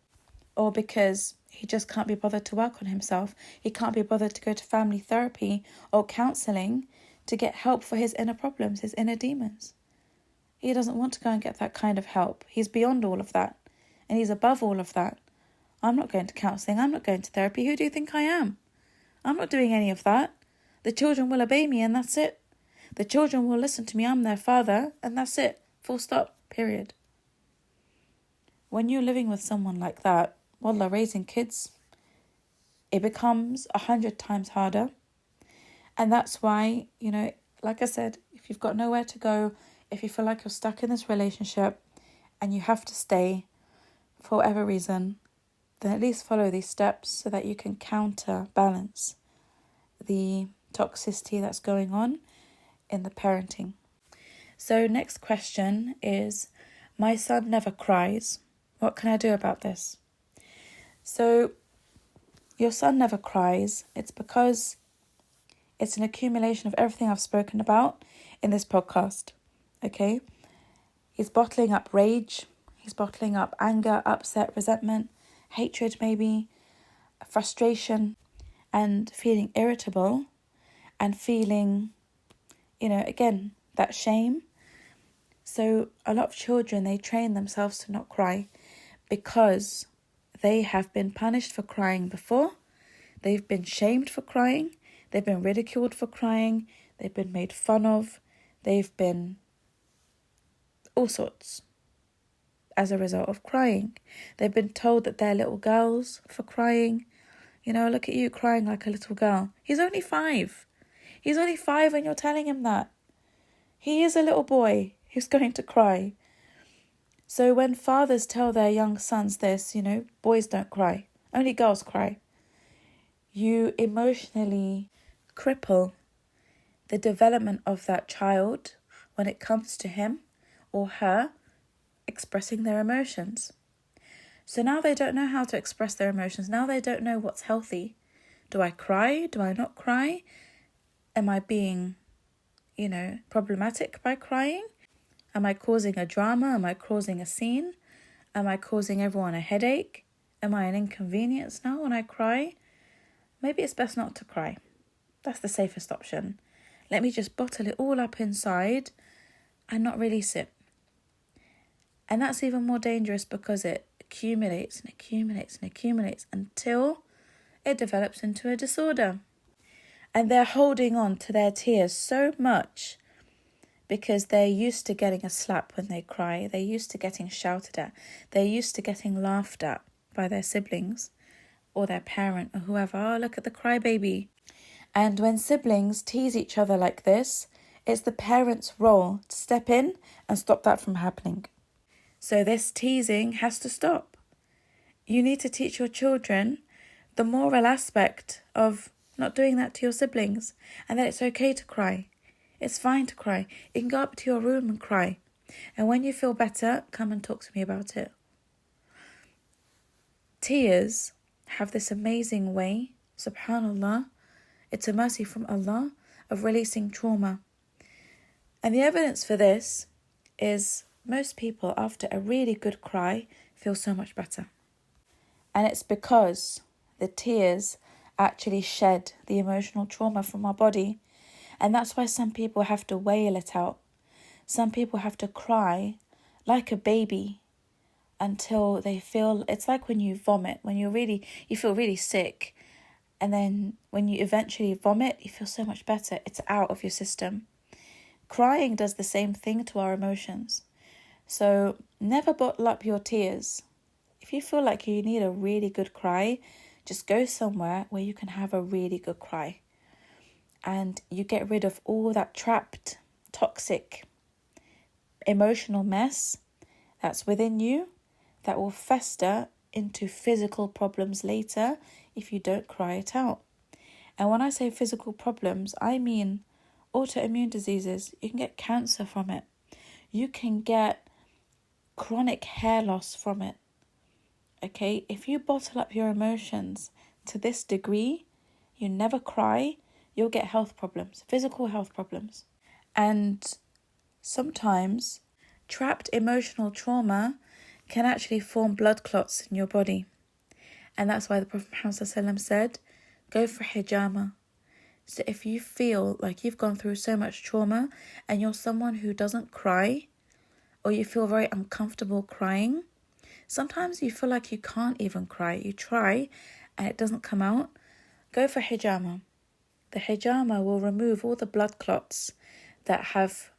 or because he just can't be bothered to work on himself. He can't be bothered to go to family therapy or counselling to get help for his inner problems, his inner demons. He doesn't want to go and get that kind of help. He's beyond all of that, and he's above all of that. I'm not going to counselling. I'm not going to therapy. Who do you think I am? I'm not doing any of that. The children will obey me, and that's it. The children will listen to me. I'm their father, and that's it. Full stop. Period. When you're living with someone like that, wallah, raising kids, it becomes 100 times harder. And that's why, like I said, if you've got nowhere to go, if you feel like you're stuck in this relationship and you have to stay for whatever reason, then at least follow these steps so that you can counterbalance the toxicity that's going on in the parenting. So next question is, my son never cries. What can I do about this? So your son never cries. It's because it's an accumulation of everything I've spoken about in this podcast. Okay? He's bottling up rage. He's bottling up anger, upset, resentment, hatred maybe, frustration, and feeling irritable, and feeling, again, that shame. So a lot of children, they train themselves to not cry because they have been punished for crying before. They've been shamed for crying. They've been ridiculed for crying. They've been made fun of. They've been all sorts as a result of crying. They've been told that they're little girls for crying. Look at you crying like a little girl. He's only 5. He's only 5 and you're telling him that. He is a little boy who's going to cry. So when fathers tell their young sons this, boys don't cry, only girls cry, you emotionally cripple the development of that child when it comes to him or her expressing their emotions. So now they don't know how to express their emotions. Now they don't know what's healthy. Do I cry? Do I not cry? Am I being, problematic by crying? Am I causing a drama? Am I causing a scene? Am I causing everyone a headache? Am I an inconvenience now when I cry? Maybe it's best not to cry. That's the safest option. Let me just bottle it all up inside and not release it. And that's even more dangerous because it accumulates and accumulates and accumulates until it develops into a disorder. And they're holding on to their tears so much because they're used to getting a slap when they cry. They're used to getting shouted at. They're used to getting laughed at by their siblings or their parent or whoever. Oh, look at the crybaby. And when siblings tease each other like this, it's the parent's role to step in and stop that from happening. So this teasing has to stop. You need to teach your children the moral aspect of not doing that to your siblings, and that it's okay to cry. It's fine to cry. You can go up to your room and cry. And when you feel better, come and talk to me about it. Tears have this amazing way, subhanallah, it's a mercy from Allah, of releasing trauma. And the evidence for this is most people, after a really good cry, feel so much better. And it's because the tears actually shed the emotional trauma from our body. And that's why some people have to wail it out. Some people have to cry like a baby until they feel, it's like when you vomit, when you feel really sick. And then when you eventually vomit, you feel so much better. It's out of your system. Crying does the same thing to our emotions. So never bottle up your tears. If you feel like you need a really good cry, just go somewhere where you can have a really good cry. And you get rid of all that trapped, toxic, emotional mess that's within you that will fester into physical problems later if you don't cry it out. And when I say physical problems, I mean autoimmune diseases. You can get cancer from it. You can get chronic hair loss from it. Okay, if you bottle up your emotions to this degree, you never cry, you'll get health problems, physical health problems. And sometimes trapped emotional trauma can actually form blood clots in your body. And that's why the Prophet Muhammad said, go for hijama. So if you feel like you've gone through so much trauma and you're someone who doesn't cry, or you feel very uncomfortable crying, sometimes you feel like you can't even cry. You try and it doesn't come out. Go for hijama. The hijama will remove all the blood clots that have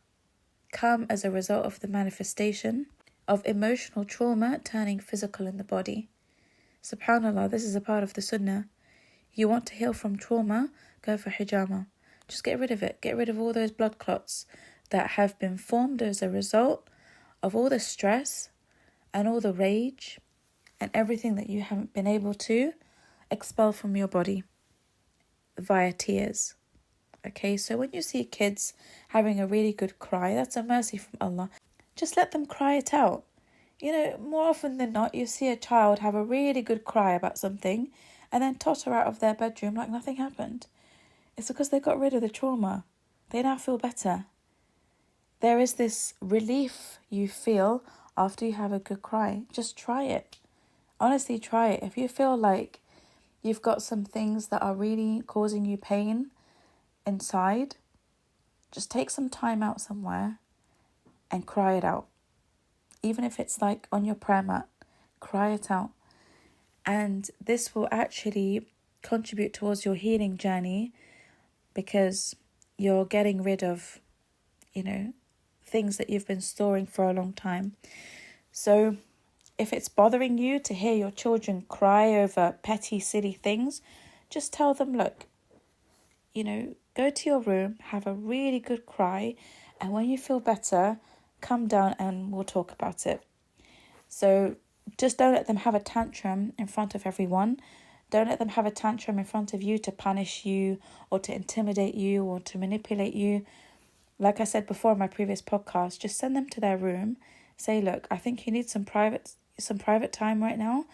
come as a result of the manifestation of emotional trauma turning physical in the body. SubhanAllah, this is a part of the sunnah. You want to heal from trauma, go for hijama. Just get rid of it. Get rid of all those blood clots that have been formed as a result of all the stress and all the rage and everything that you haven't been able to expel from your body via tears. Okay, so when you see kids having a really good cry, that's a mercy from Allah. Just let them cry it out. More often than not, you see a child have a really good cry about something and then totter out of their bedroom like nothing happened. It's because they got rid of the trauma. They now feel better. There is this relief you feel after you have a good cry. Just try it. Honestly, try it. If you feel like you've got some things that are really causing you pain inside, just take some time out somewhere and cry it out. Even if it's like on your prayer mat, cry it out. And this will actually contribute towards your healing journey because you're getting rid of, things that you've been storing for a long time. So if it's bothering you to hear your children cry over petty, silly things, just tell them, look, go to your room, have a really good cry, and when you feel better, come down and we'll talk about it. So just don't let them have a tantrum in front of everyone. Don't let them have a tantrum in front of you to punish you or to intimidate you or to manipulate you. Like I said before in my previous podcast, just send them to their room. Say, look, I think you need some private time right now.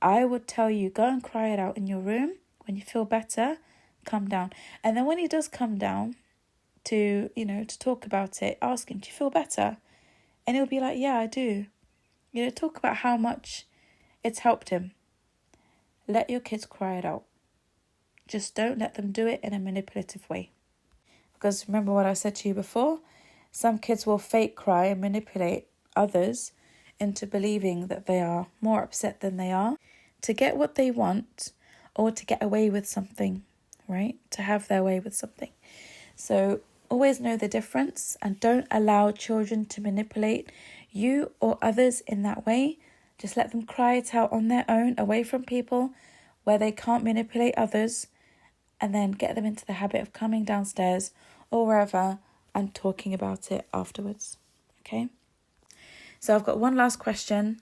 I would tell you, go and cry it out in your room. When you feel better, come down. And then when he does come down to talk about it, ask him, do you feel better? And he'll be like, yeah, I do. Talk about how much it's helped him. Let your kids cry it out. Just don't let them do it in a manipulative way. Because remember what I said to you before? Some kids will fake cry and manipulate others into believing that they are more upset than they are to get what they want or to get away with something, right? To have their way with something. So always know the difference and don't allow children to manipulate you or others in that way. Just let them cry it out on their own, away from people where they can't manipulate others, and then get them into the habit of coming downstairs or wherever and talking about it afterwards. Okay? So I've got one last question,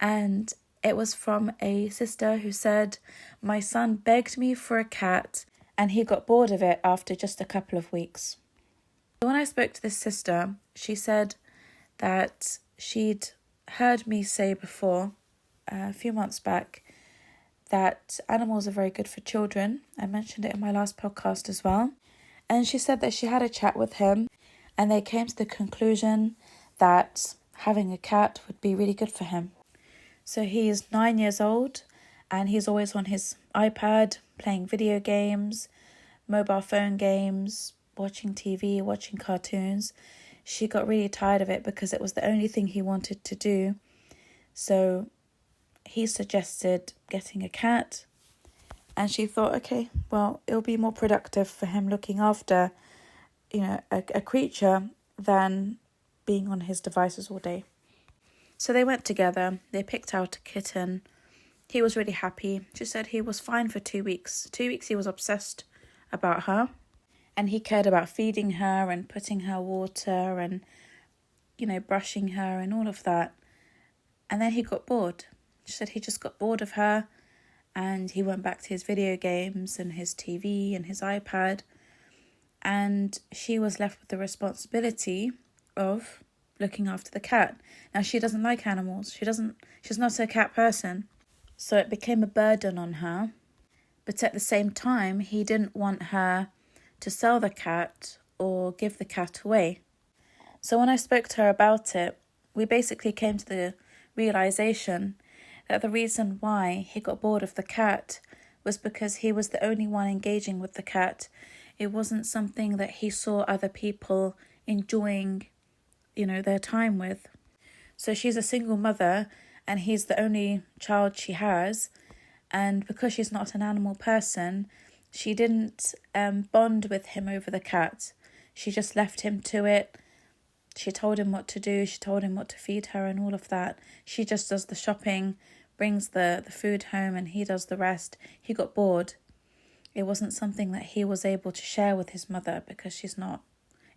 and it was from a sister who said, my son begged me for a cat and he got bored of it after just a couple of weeks. When I spoke to this sister, she said that she'd heard me say before, a few months back, that animals are very good for children. I mentioned it in my last podcast as well. And she said that she had a chat with him and they came to the conclusion that having a cat would be really good for him. So he is 9 years old and he's always on his iPad playing video games, mobile phone games, watching TV, watching cartoons. She got really tired of it because it was the only thing he wanted to do. So he suggested getting a cat. And she thought, okay, well, it'll be more productive for him looking after, a creature than being on his devices all day. So they went together. They picked out a kitten. He was really happy. She said he was fine for 2 weeks. 2 weeks he was obsessed about her. And he cared about feeding her and putting her water and, brushing her and all of that. And then he got bored. She said he just got bored of her and he went back to his video games and his TV and his iPad. And she was left with the responsibility of looking after the cat. Now, she doesn't like animals. She's not a cat person. So it became a burden on her. But at the same time, he didn't want her to sell the cat or give the cat away. So when I spoke to her about it, we basically came to the realization that the reason why he got bored of the cat was because he was the only one engaging with the cat. It wasn't something that he saw other people enjoying, their time with. So she's a single mother and he's the only child she has. And because she's not an animal person, she didn't bond with him over the cat. She just left him to it. She told him what to do. She told him what to feed her and all of that. She just does the shopping, brings the food home, and he does the rest. He got bored. It wasn't something that he was able to share with his mother because she's not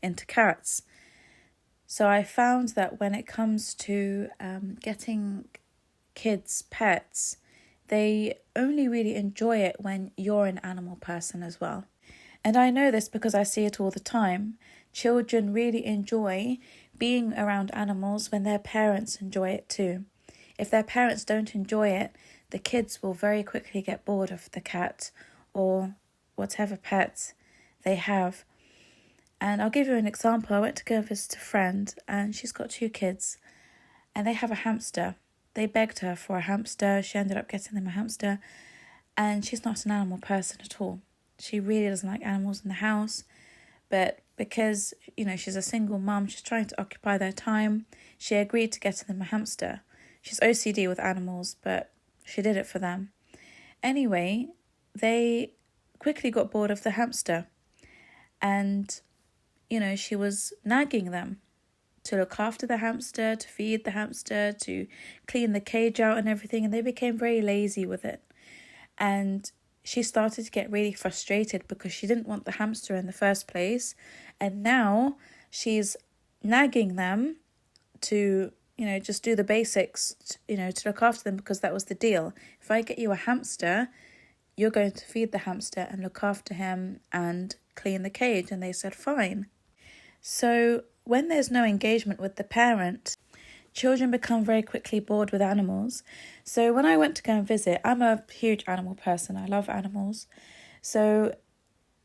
into cats. So I found that when it comes to getting kids pets, they only really enjoy it when you're an animal person as well. And I know this because I see it all the time. Children really enjoy being around animals when their parents enjoy it too. If their parents don't enjoy it, the kids will very quickly get bored of the cat or whatever pet they have. And I'll give you an example. I went to go visit a friend and she's got 2 kids and they have a hamster. They begged her for a hamster. She ended up getting them a hamster. And she's not an animal person at all. She really doesn't like animals in the house. But because, she's a single mum, she's trying to occupy their time, she agreed to getting them a hamster. She's OCD with animals, but she did it for them. Anyway, they quickly got bored of the hamster. And, she was nagging them to look after the hamster, to feed the hamster, to clean the cage out and everything. And they became very lazy with it. And she started to get really frustrated because she didn't want the hamster in the first place. And now she's nagging them to, just do the basics, to look after them, because that was the deal. If I get you a hamster, you're going to feed the hamster and look after him and clean the cage. And they said, fine. So when there's no engagement with the parent, children become very quickly bored with animals. So when I went to go and visit, I'm a huge animal person. I love animals. So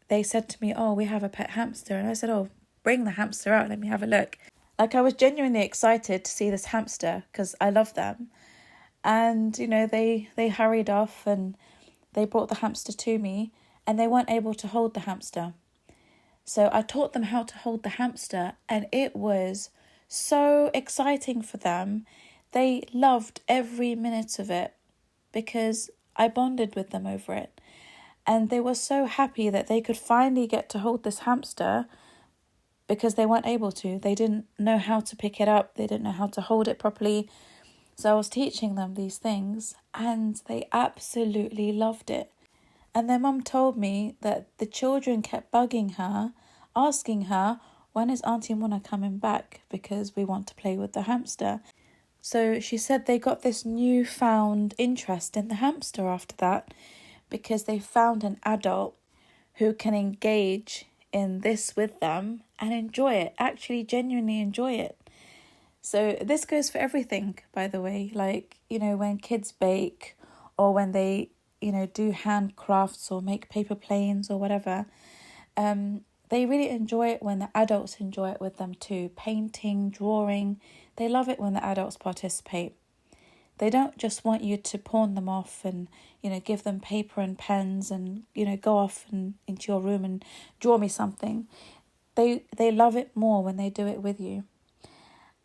they said to me, oh, we have a pet hamster. And I said, oh, bring the hamster out. Let me have a look. Like, I was genuinely excited to see this hamster because I love them. And, they hurried off and they brought the hamster to me, and they weren't able to hold the hamster. So I taught them how to hold the hamster, and it was so exciting for them. They loved every minute of it because I bonded with them over it. And they were so happy that they could finally get to hold this hamster because they weren't able to. They didn't know how to pick it up. They didn't know how to hold it properly. So I was teaching them these things, and they absolutely loved it. And their mum told me that the children kept bugging her, asking her, when is Auntie Mona coming back? Because we want to play with the hamster. So she said they got this newfound interest in the hamster after that, because they found an adult who can engage in this with them and enjoy it, actually genuinely enjoy it. So this goes for everything, by the way. Like, when kids bake, or when they, do handcrafts or make paper planes or whatever, they really enjoy it when the adults enjoy it with them too. Painting, drawing, they love it when the adults participate. They don't just want you to pawn them off and, give them paper and pens and, go off and into your room and draw me something. They love it more when they do it with you.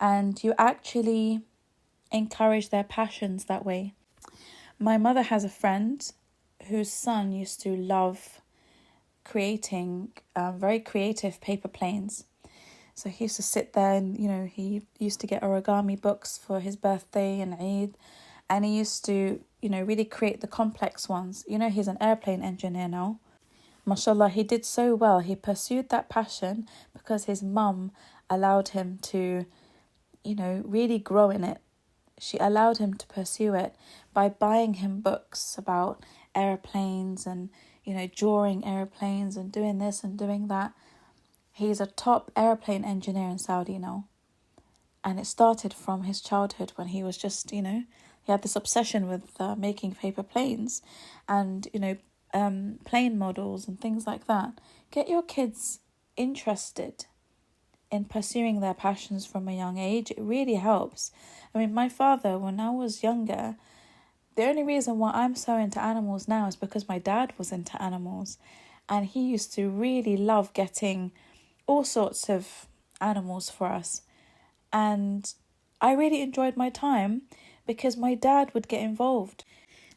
And you actually encourage their passions that way. My mother has a friend whose son used to love creating very creative paper planes. So he used to sit there and, he used to get origami books for his birthday and Eid. And he used to, really create the complex ones. He's an airplane engineer now. Mashallah, he did so well. He pursued that passion because his mum allowed him to, really grow in it. She allowed him to pursue it by buying him books about airplanes and, drawing airplanes and doing this and doing that. He's a top airplane engineer in Saudi now. And it started from his childhood when he was just, he had this obsession with making paper planes and, plane models and things like that. Get your kids interested in pursuing their passions from a young age. It really helps. I mean, my father, when I was younger, the only reason why I'm so into animals now is because my dad was into animals. And he used to really love getting all sorts of animals for us. And I really enjoyed my time because my dad would get involved.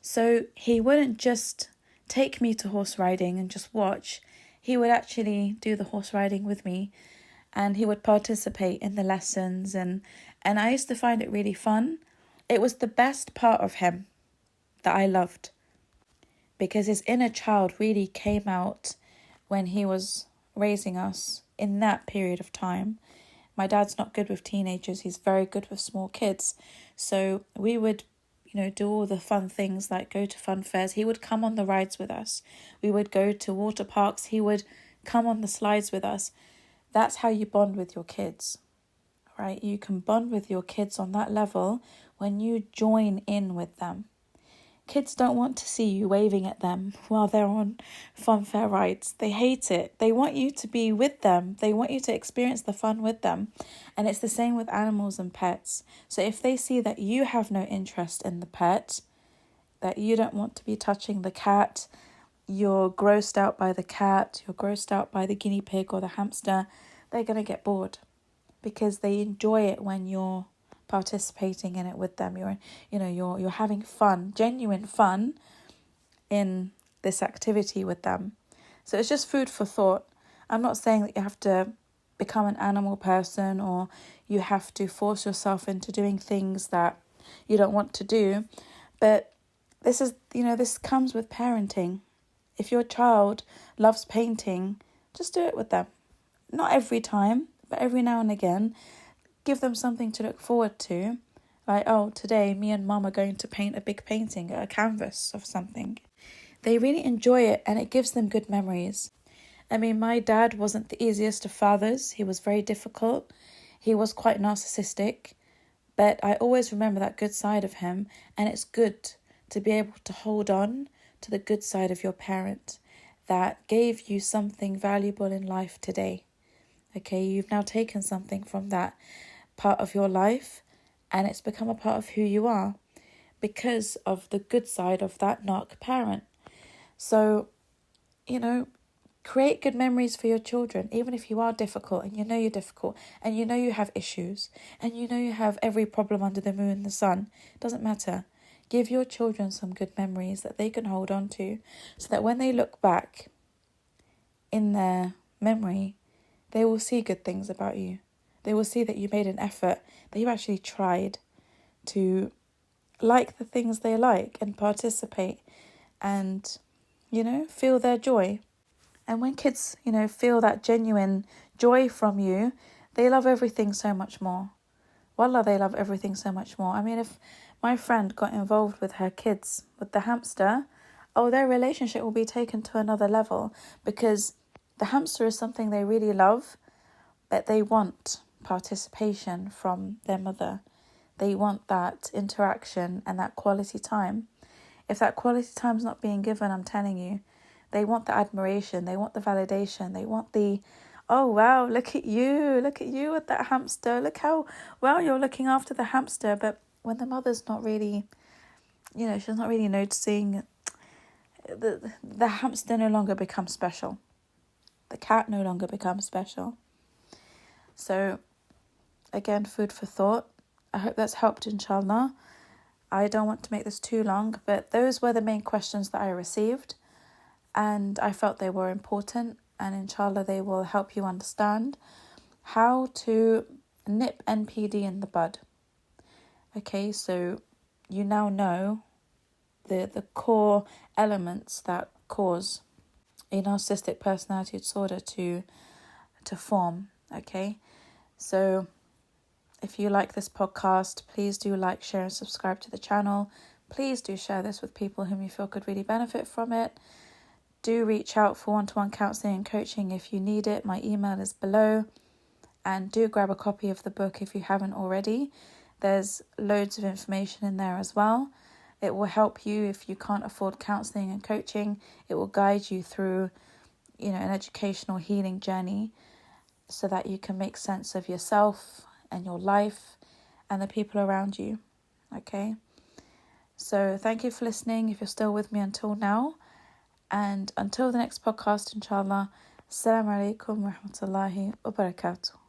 So he wouldn't just take me to horse riding and just watch. He would actually do the horse riding with me, and he would participate in the lessons, and I used to find it really fun. It was the best part of him that I loved, because his inner child really came out when he was raising us in that period of time. My dad's not good with teenagers, he's very good with small kids. So we would, do all the fun things like go to fun fairs. He would come on the rides with us. We would go to water parks. He would come on the slides with us. That's how you bond with your kids, right? You can bond with your kids on that level when you join in with them. Kids don't want to see you waving at them while they're on funfair rides. They hate it. They want you to be with them. They want you to experience the fun with them. And it's the same with animals and pets. So if they see that you have no interest in the pet, that you don't want to be touching the cat, you're grossed out by the cat, you're grossed out by the guinea pig or the hamster, they're going to get bored because they enjoy it when you're participating in it with them. You're having fun, genuine fun in this activity with them. So it's just food for thought. I'm not saying that you have to become an animal person or you have to force yourself into doing things that you don't want to do, but this comes with parenting. If your child loves painting, just do it with them. Not every time, but every now and again. Give them something to look forward to. Like, oh, today me and mum are going to paint a big painting, a canvas of something. They really enjoy it and it gives them good memories. I mean, my dad wasn't the easiest of fathers. He was very difficult. He was quite narcissistic. But I always remember that good side of him. And it's good to be able to hold on to the good side of your parent that gave you something valuable in life today. Okay, you've now taken something from that part of your life and it's become a part of who you are because of the good side of that narc parent. So, create good memories for your children, even if you are difficult and you know you're difficult and you know you have issues and you know you have every problem under the moon and the sun. It doesn't matter. Give your children some good memories that they can hold on to so that when they look back in their memory, they will see good things about you. They will see that you made an effort, that you actually tried to like the things they like and participate and, feel their joy. And when kids, feel that genuine joy from you, they love everything so much more. Wallah, they love everything so much more. I mean, if my friend got involved with her kids, with the hamster, their relationship will be taken to another level because the hamster is something they really love, but they want participation from their mother. They want that interaction and that quality time. If that quality time is not being given, I'm telling you, they want the admiration, they want the validation, they want the, oh wow, look at you with that hamster, look how well you're looking after the hamster. But when the mother's not really, she's not really noticing, the hamster no longer becomes special. The cat no longer becomes special. So, again, food for thought. I hope that's helped, inshallah. I don't want to make this too long, but those were the main questions that I received. And I felt they were important. And inshallah, they will help you understand how to nip NPD in the bud. Okay, so you now know the core elements that cause a narcissistic personality disorder to form. Okay, so if you like this podcast, please do like, share and subscribe to the channel. Please do share this with people whom you feel could really benefit from it. Do reach out for one-to-one counselling and coaching if you need it. My email is below. And do grab a copy of the book if you haven't already. There's loads of information in there as well. It will help you if you can't afford counselling and coaching. It will guide you through, an educational healing journey so that you can make sense of yourself and your life and the people around you. Okay? So thank you for listening if you're still with me until now. And until the next podcast, inshallah, Assalamu alaikum wa rahmatullahi wa barakatuh.